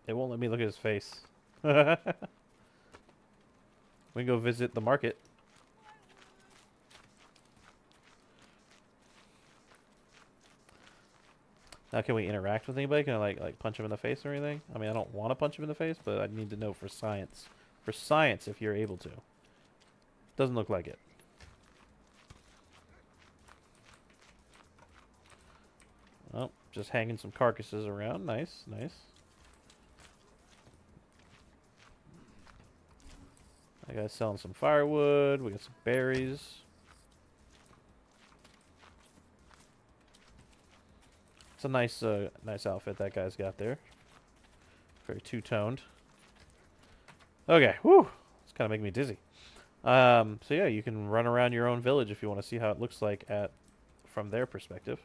It won't let me look at his face. We can go visit the market. Now, can we interact with anybody? Can I like punch him in the face or anything? I mean, I don't want to punch him in the face, but I need to know for science. For science, if you're able to. Doesn't look like it. Oh, just hanging some carcasses around. Nice, nice. I got selling some firewood. We got some berries. It's a nice, nice outfit that guy's got there. Very two-toned. Okay, whew. It's kind of making me dizzy. So yeah, you can run around your own village if you want to see how it looks like from their perspective.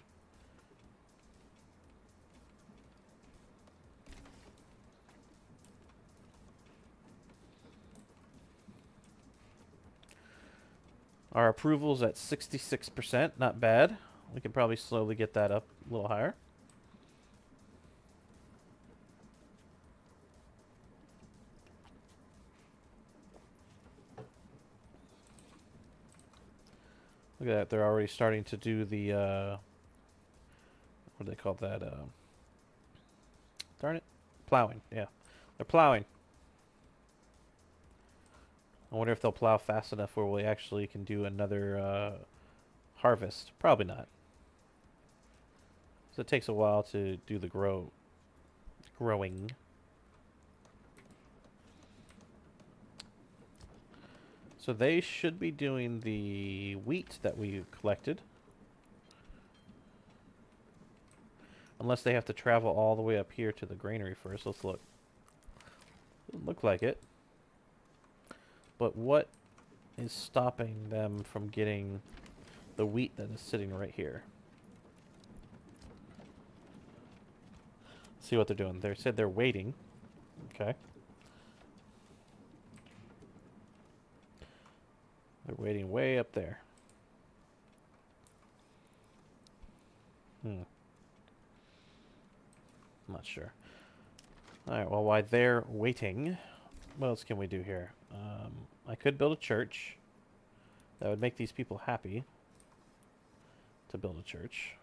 Our approval's at 66%, not bad. We can probably slowly get that up a little higher. Look at that, they're already starting to do the, what do they call that? Darn it. Plowing, yeah. They're plowing. I wonder if they'll plow fast enough where we actually can do another harvest. Probably not. So it takes a while to do the growing. So they should be doing the wheat that we collected. Unless they have to travel all the way up here to the granary first. Let's look. Doesn't look like it. But what is stopping them from getting the wheat that is sitting right here? See what they're doing. They said they're waiting. Okay. They're waiting way up there. I'm not sure. Alright, well, while they're waiting, what else can we do here? I could build a church. That would make these people happy to build a church.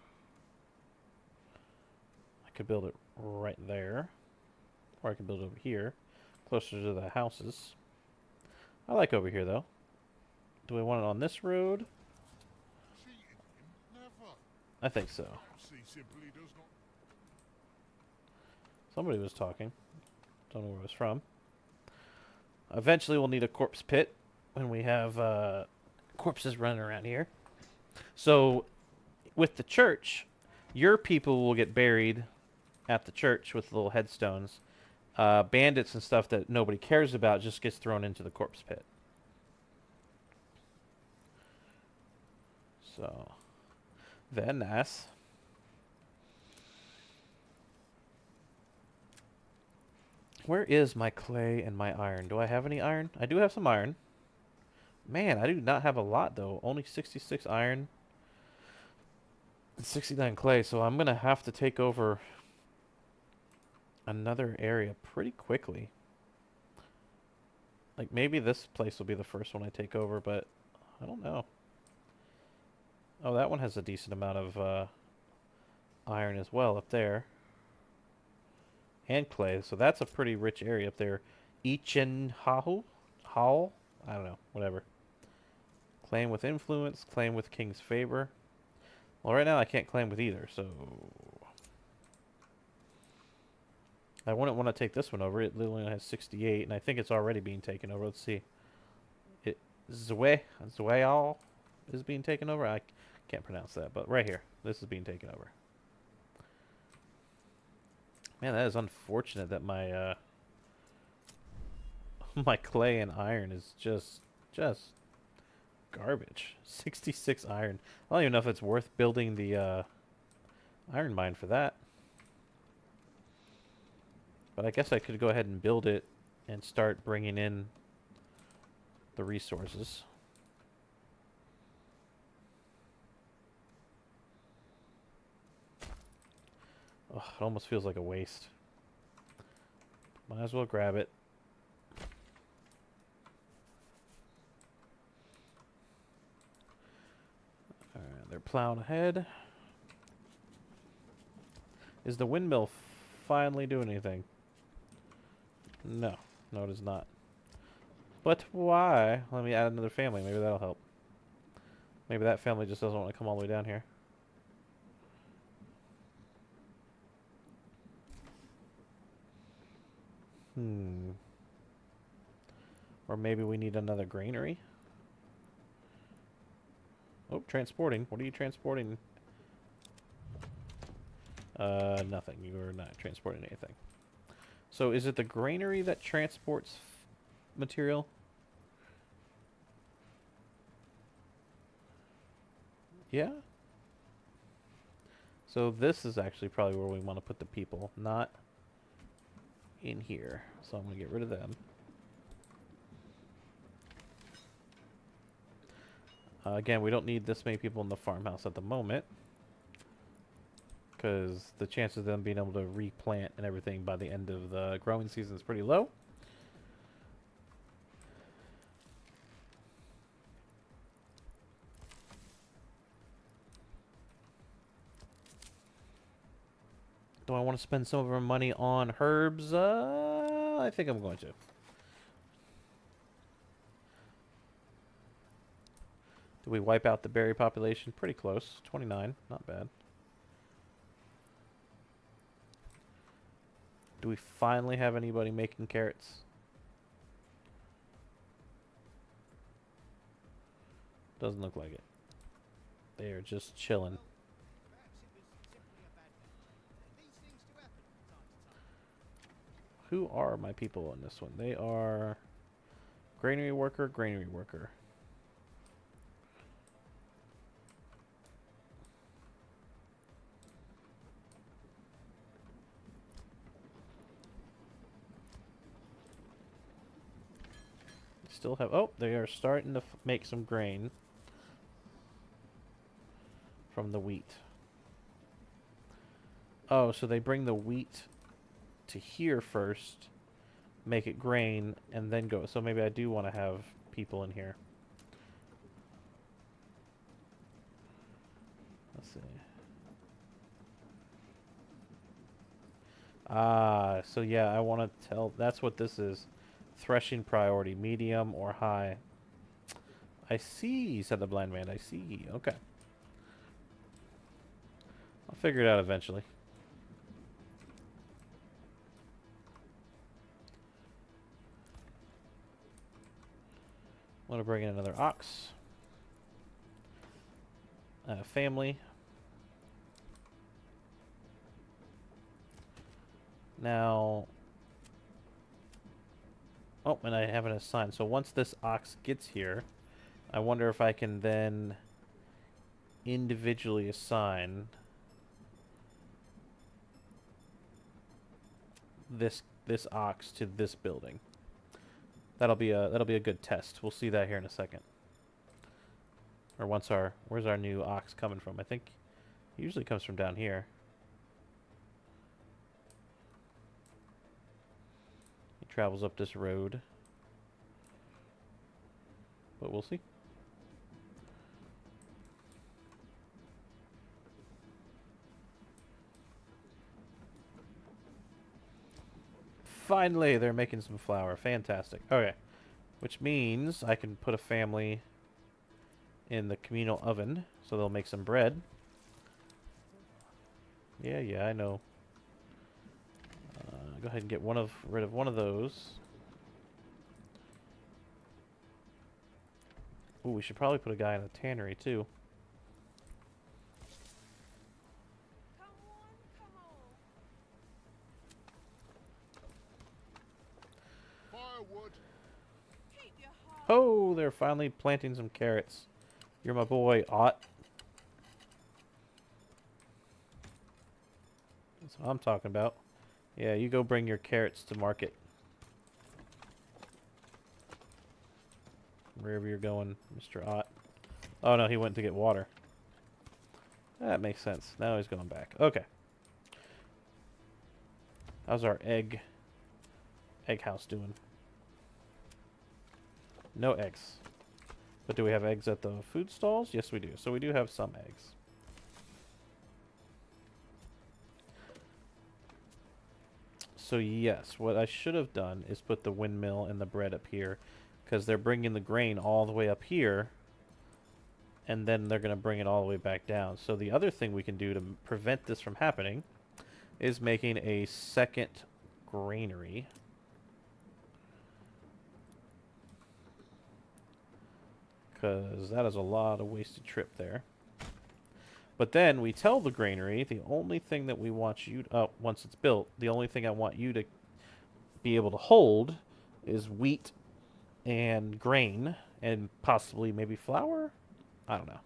I could build it right there. Or I could build it over here, closer to the houses. I like over here, though. Do we want it on this road? I think so. Somebody was talking. Don't know where it was from. Eventually we'll need a corpse pit when we have corpses running around here. So with the church, your people will get buried at the church with little headstones. Bandits and stuff that nobody cares about just gets thrown into the corpse pit. So, very nice. Where is my clay and my iron? Do I have any iron? I do have some iron. Man, I do not have a lot, though. Only 66 iron and 69 clay, so I'm going to have to take over another area pretty quickly. Like, maybe this place will be the first one I take over, but I don't know. Oh, that one has a decent amount of iron as well up there. And clay, so that's a pretty rich area up there. Hall? I don't know, whatever. Claim with influence, claim with king's favor. Well, right now I can't claim with either, so... I wouldn't want to take this one over. It literally only has 68, and I think it's already being taken over. Let's see. Zweal is being taken over? I can't pronounce that, but right here. This is being taken over. Man, that is unfortunate that my my clay and iron is just garbage. 66 iron. I don't even know if it's worth building the iron mine for that. But I guess I could go ahead and build it and start bringing in the resources. Oh, it almost feels like a waste. Might as well grab it. Alright, they're plowing ahead. Is the windmill finally doing anything? No. No, it is not. But why? Let me add another family. Maybe that'll help. Maybe that family just doesn't want to come all the way down here. Or maybe we need another granary. Oh, transporting. What are you transporting? Nothing. You are not transporting anything. So is it the granary that transports material? Yeah. So this is actually probably where we want to put the people, not in here. So I'm going to get rid of them. Again, we don't need this many people in the farmhouse at the moment, because the chance of them being able to replant and everything by the end of the growing season is pretty low. Do I want to spend some of our money on herbs? I think I'm going to. Did we wipe out the berry population? Pretty close. 29. Not bad. Do we finally have anybody making carrots? Doesn't look like it. They are just chilling. Who are my people in this one? They are granary worker, granary worker. Still have... Oh, they are starting to make some grain from the wheat. Oh, so they bring the wheat to here first, make it grain, and then go. So maybe I do want to have people in here. Let's see. Ah, so yeah, I want to tell... That's what this is. Threshing priority, medium or high. I see, said the blind man. I see. Okay. I'll figure it out eventually. I'm going to bring in another ox. Family. Now... Oh, and I haven't assigned. So once this ox gets here, I wonder if I can then individually assign this ox to this building. That'll be a good test. We'll see that here in a second. Or once our... Where's our new ox coming from? I think he usually comes from down here. He travels up this road. But we'll see. Finally, they're making some flour. Fantastic. Okay. Which means I can put a family in the communal oven, so they'll make some bread. Yeah, I know. Go ahead and get rid of one of those. Ooh, we should probably put a guy in a tannery too. Firewood. Oh, they're finally planting some carrots. You're my boy, Ott. That's what I'm talking about. Yeah, you go bring your carrots to market. Wherever you're going, Mr. Ott. Oh no, he went to get water. That makes sense. Now he's going back. Okay. How's our egg house doing? No eggs. But do we have eggs at the food stalls? Yes, we do. So we do have some eggs. So yes, what I should have done is put the windmill and the bread up here, because they're bringing the grain all the way up here, and then they're going to bring it all the way back down. So the other thing we can do to prevent this from happening is making a second granary. Because that is a lot of wasted trip there. But then we tell the granary the only thing that we want you to... Oh, once it's built, the only thing I want you to be able to hold is wheat and grain and possibly maybe flour. I don't know.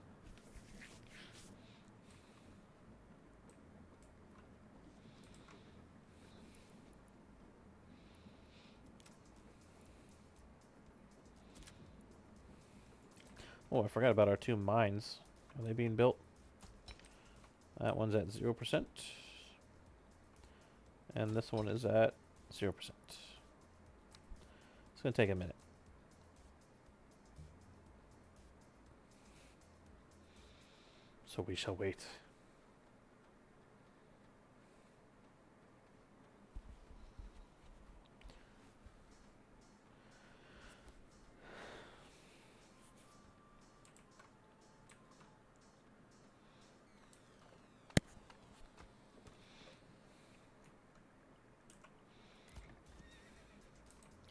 Oh, I forgot about our 2 mines. Are they being built? That one's at 0%. And this one is at 0%. It's going to take a minute. So we shall wait.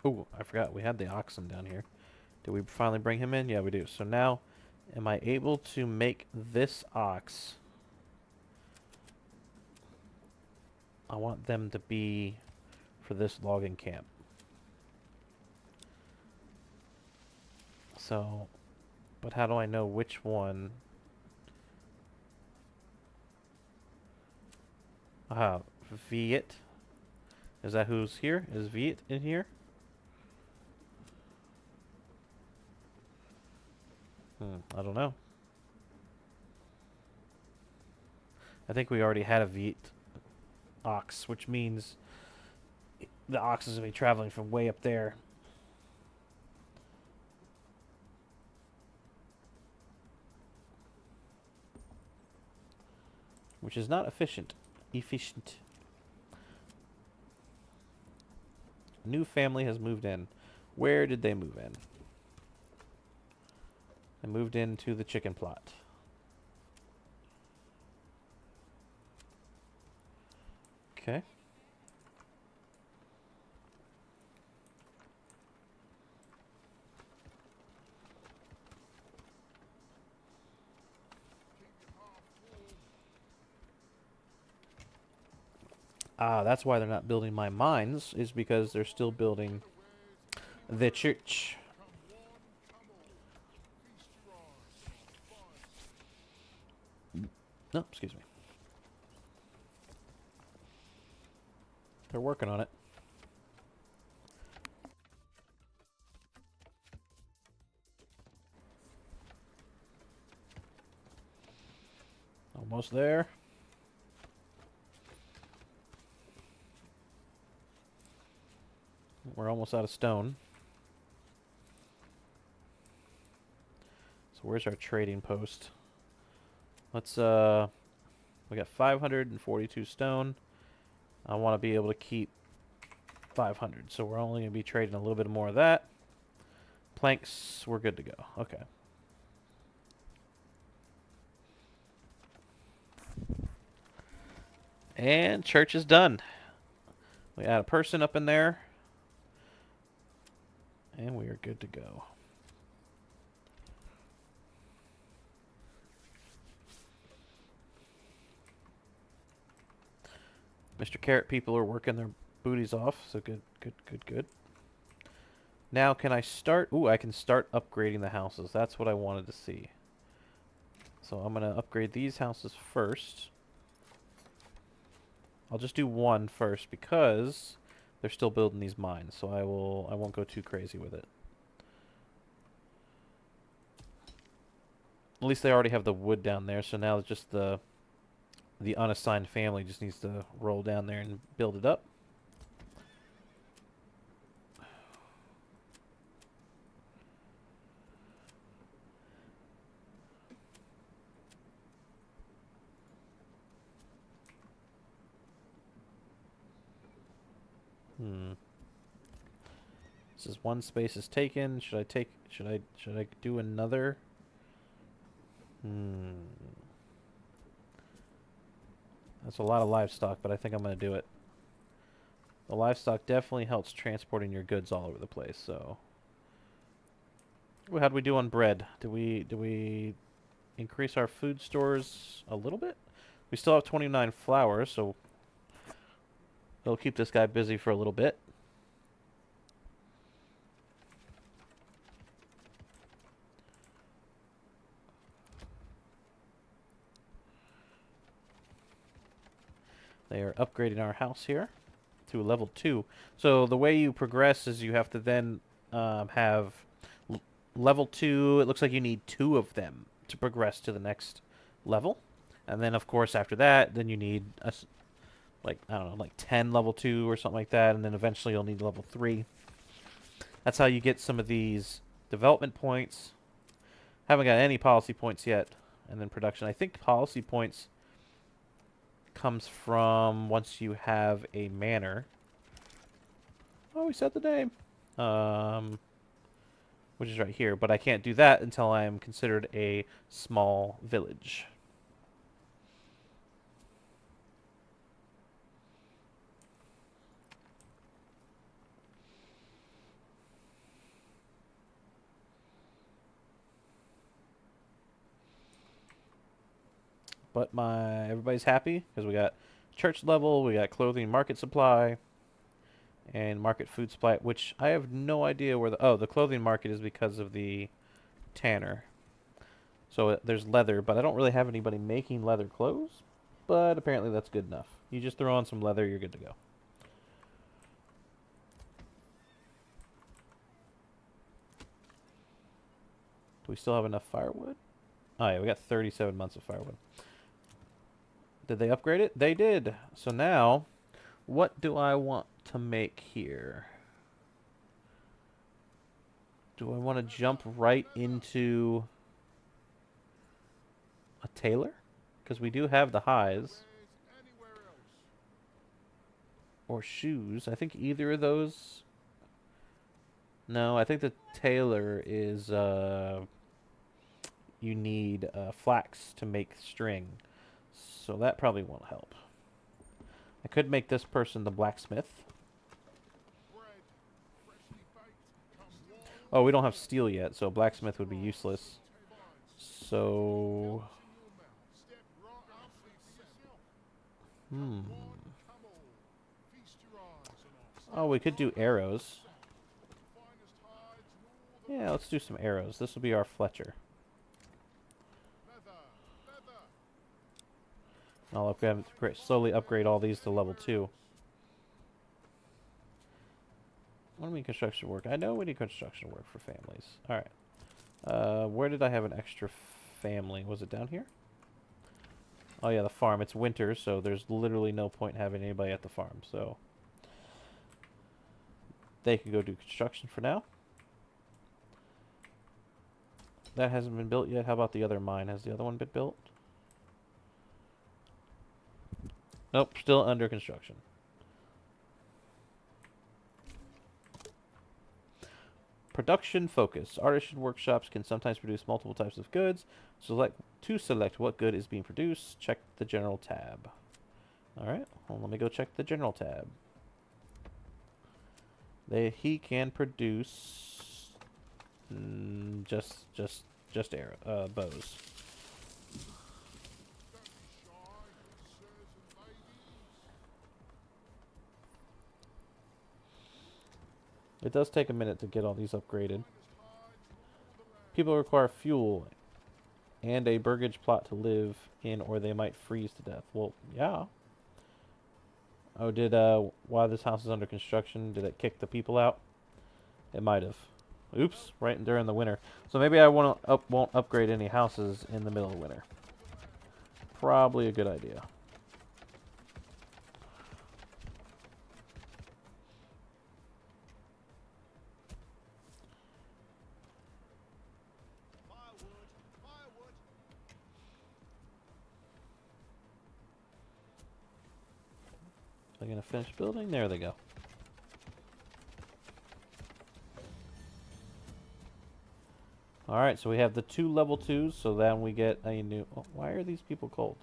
Oh, I forgot. We had the oxen down here. Did we finally bring him in? Yeah, we do. So now, am I able to make this ox? I want them to be for this logging camp. So, but how do I know which one? Viet. Is that who's here? Is Viet in here? I don't know. I think we already had a Viet ox, which means the ox is going to be traveling from way up there. Which is not efficient. Efficient. A new family has moved in. Where did they move in? They moved into the chicken plot. Okay. Ah, that's why they're not building my mines, is because they're still building the church. No, excuse me. They're working on it. Almost there. We're almost out of stone. So where's our trading post? Let's we got 542 stone. I want to be able to keep 500. So we're only going to be trading a little bit more of that. Planks, we're good to go. Okay. And church is done. We add a person up in there. And we are good to go. Mr. Carrot people are working their booties off, so good, good, good, good. Now can I start... Ooh, I can start upgrading the houses. That's what I wanted to see. So I'm going to upgrade these houses first. I'll just do one first because they're still building these mines, so I won't go too crazy with it. At least they already have the wood down there, so now it's just the unassigned family just needs to roll down there and build it up. This is one space is taken. Should I do another? That's a lot of livestock, but I think I'm going to do it. The livestock definitely helps transporting your goods all over the place, so. Ooh, how'd we do on bread? Did we increase our food stores a little bit? We still have 29 flour, so it'll keep this guy busy for a little bit. They are upgrading our house here to a level 2. So the way you progress is you have to then have level 2. It looks like you need 2 of them to progress to the next level. And then, of course, after that, then you need, like, I don't know, like 10 level 2 or something like that. And then eventually you'll need level 3. That's how you get some of these development points. Haven't got any policy points yet. And then production. I think policy points comes from once you have a manor. Oh, we said the name. Which is right here. But I can't do that until I am considered a small village. But everybody's happy because we got church level, we got clothing market supply, and market food supply, which I have no idea where the clothing market is because of the tanner. So there's leather, but I don't really have anybody making leather clothes, but apparently that's good enough. You just throw on some leather, you're good to go. Do we still have enough firewood? Oh yeah, we got 37 months of firewood. Did they upgrade it? They did. So now, what do I want to make here? Do I want to jump right into a tailor? Because we do have the highs. Or shoes. I think either of those... No, I think the tailor is... you need flax to make string. So that probably won't help. I could make this person the blacksmith. Oh, we don't have steel yet, so blacksmith would be useless. So... Oh, we could do arrows. Yeah, let's do some arrows. This will be our Fletcher. I'll slowly upgrade all these to level 2. What do we need construction work? I know we need construction work for families. Alright. Where did I have an extra family? Was it down here? Oh yeah, the farm. It's winter, so there's literally no point having anybody at the farm. So they can go do construction for now. That hasn't been built yet. How about the other mine? Has the other one been built? Nope, still under construction. Production focus. Artisan workshops can sometimes produce multiple types of goods. To select what good is being produced, check the general tab. Alright, well, let me go check the general tab. He can produce just arrow bows. It does take a minute to get all these upgraded. People require fuel and a burgage plot to live in, or they might freeze to death. Well, yeah. Oh, while this house is under construction, did it kick the people out? It might have. Oops, right during the winter. So maybe I won't upgrade any houses in the middle of winter. Probably a good idea. They're gonna finish building. There they go. Alright, so we have the 2 level 2s, so then we get a new... Oh, why are these people cold?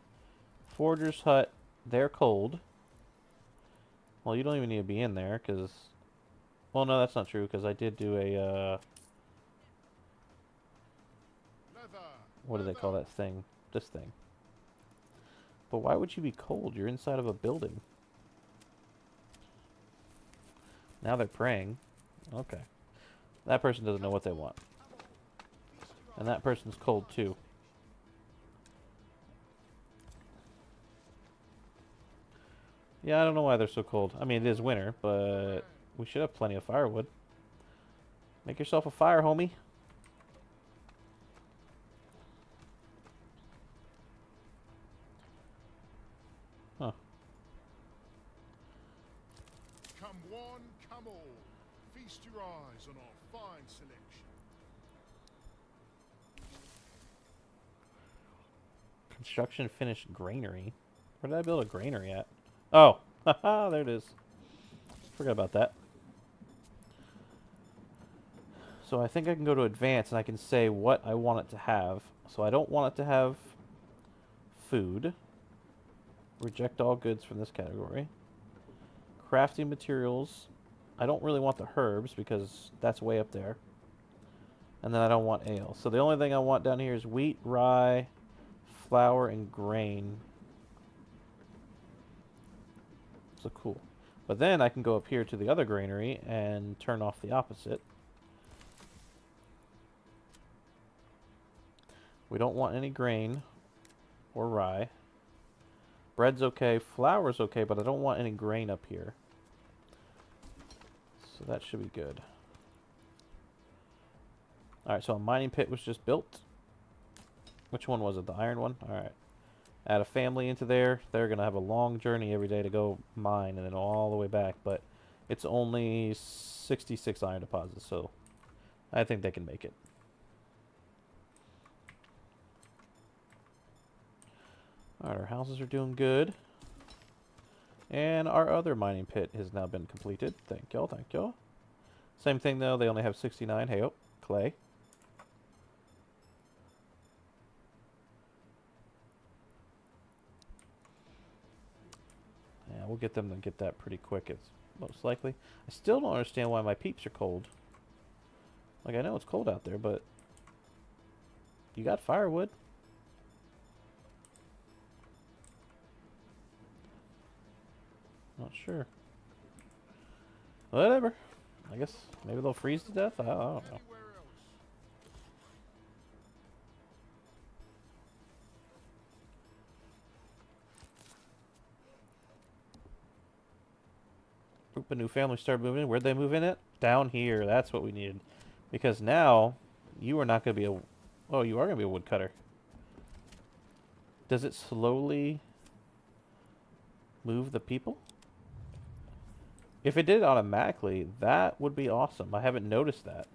Forger's hut, they're cold. Well, you don't even need to be in there, because... Well, no, that's not true, because I did do a, what do they call that thing? This thing. But why would you be cold? You're inside of a building. Now they're praying. Okay. That person doesn't know what they want. And that person's cold too. Yeah, I don't know why they're so cold. I mean, it is winter, but we should have plenty of firewood. Make yourself a fire, homie. Huh. Come one, come all. Feast your eyes on our fine selection. Construction finished granary. Where did I build a granary at? Oh, haha, there it is. Forgot about that. So I think I can go to advanced and I can say what I want it to have. So I don't want it to have food. Reject all goods from this category. Crafting materials. I don't really want the herbs because that's way up there. And then I don't want ale. So the only thing I want down here is wheat, rye, flour, and grain. So cool. But then I can go up here to the other granary and turn off the opposite. We don't want any grain or rye. Bread's okay, flour's okay, but I don't want any grain up here. So that should be good. Alright, so a mining pit was just built. Which one was it? The iron one? Alright. Add a family into there. They're going to have a long journey every day to go mine and then all the way back. But it's only 66 iron deposits, so I think they can make it. Alright, our houses are doing good. And our other mining pit has now been completed. Thank y'all, thank y'all. Same thing though, they only have 69. Hey, oh, clay. Yeah, we'll get them to get that pretty quick, it's most likely. I still don't understand why my peeps are cold. Like, I know it's cold out there, but you got firewood. Not sure. Whatever. I guess maybe they'll freeze to death? I don't know. Anywhere else. Oop, a new family started moving in. Where'd they move in at? Down here. That's what we needed. Because now, you are not going to be a... Oh, you are going to be a woodcutter. Does it slowly move the people? If it did automatically, that would be awesome. I haven't noticed that.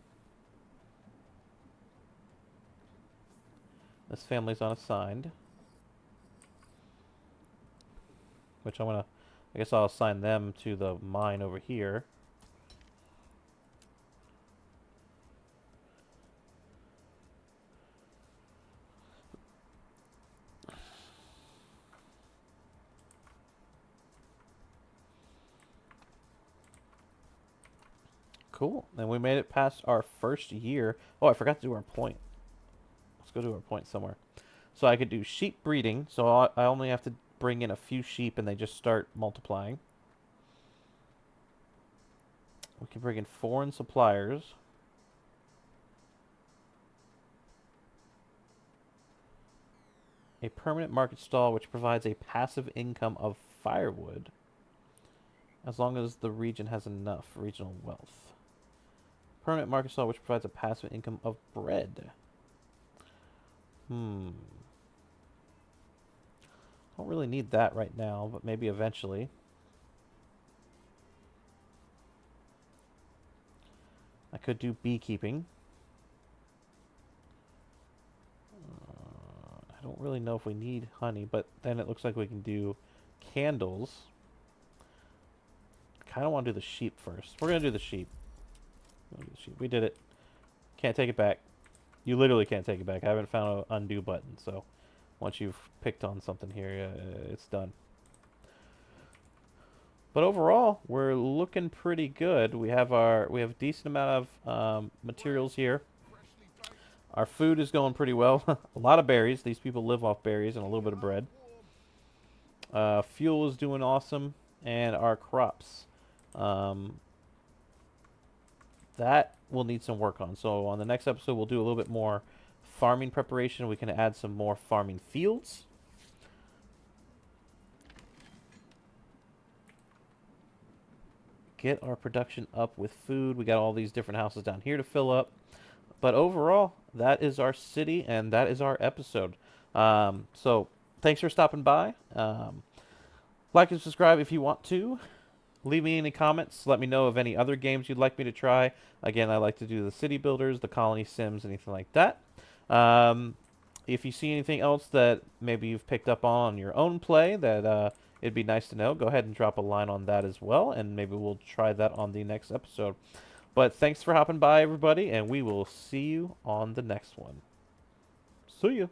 This family's unassigned. Which I'm gonna... I guess I'll assign them to the mine over here. Cool. And we made it past our first year. Oh, I forgot to do our point. Let's go do our point somewhere. So I could do sheep breeding. So I only have to bring in a few sheep and they just start multiplying. We can bring in foreign suppliers. A permanent market stall which provides a passive income of firewood. As long as the region has enough regional wealth. Permanent market stall which provides a passive income of bread. Don't really need that right now, but maybe eventually. I could do beekeeping. I don't really know if we need honey, but then it looks like we can do candles. I kind of want to do the sheep first. We're going to do the sheep. We did it. Can't take it back. You literally can't take it back. I haven't found an undo button, so once you've picked on something here, it's done. But overall, we're looking pretty good. We have a decent amount of materials here. Freshly baked. Our food is going pretty well. A lot of berries. These people live off berries and a little bit of bread. Fuel is doing awesome, and our crops. That will need some work on. So on the next episode, we'll do a little bit more farming preparation. We can add some more farming fields. get our production up with food. We got all these different houses down here to fill up. But overall, that is our city and that is our episode. So thanks for stopping by. Like and subscribe if you want to. Leave me any comments. Let me know of any other games you'd like me to try. Again, I like to do the city builders, the colony sims, anything like that. If you see anything else that maybe you've picked up on your own play that it'd be nice to know, go ahead and drop a line on that as well, and maybe we'll try that on the next episode. But thanks for hopping by, everybody, and we will see you on the next one. See ya.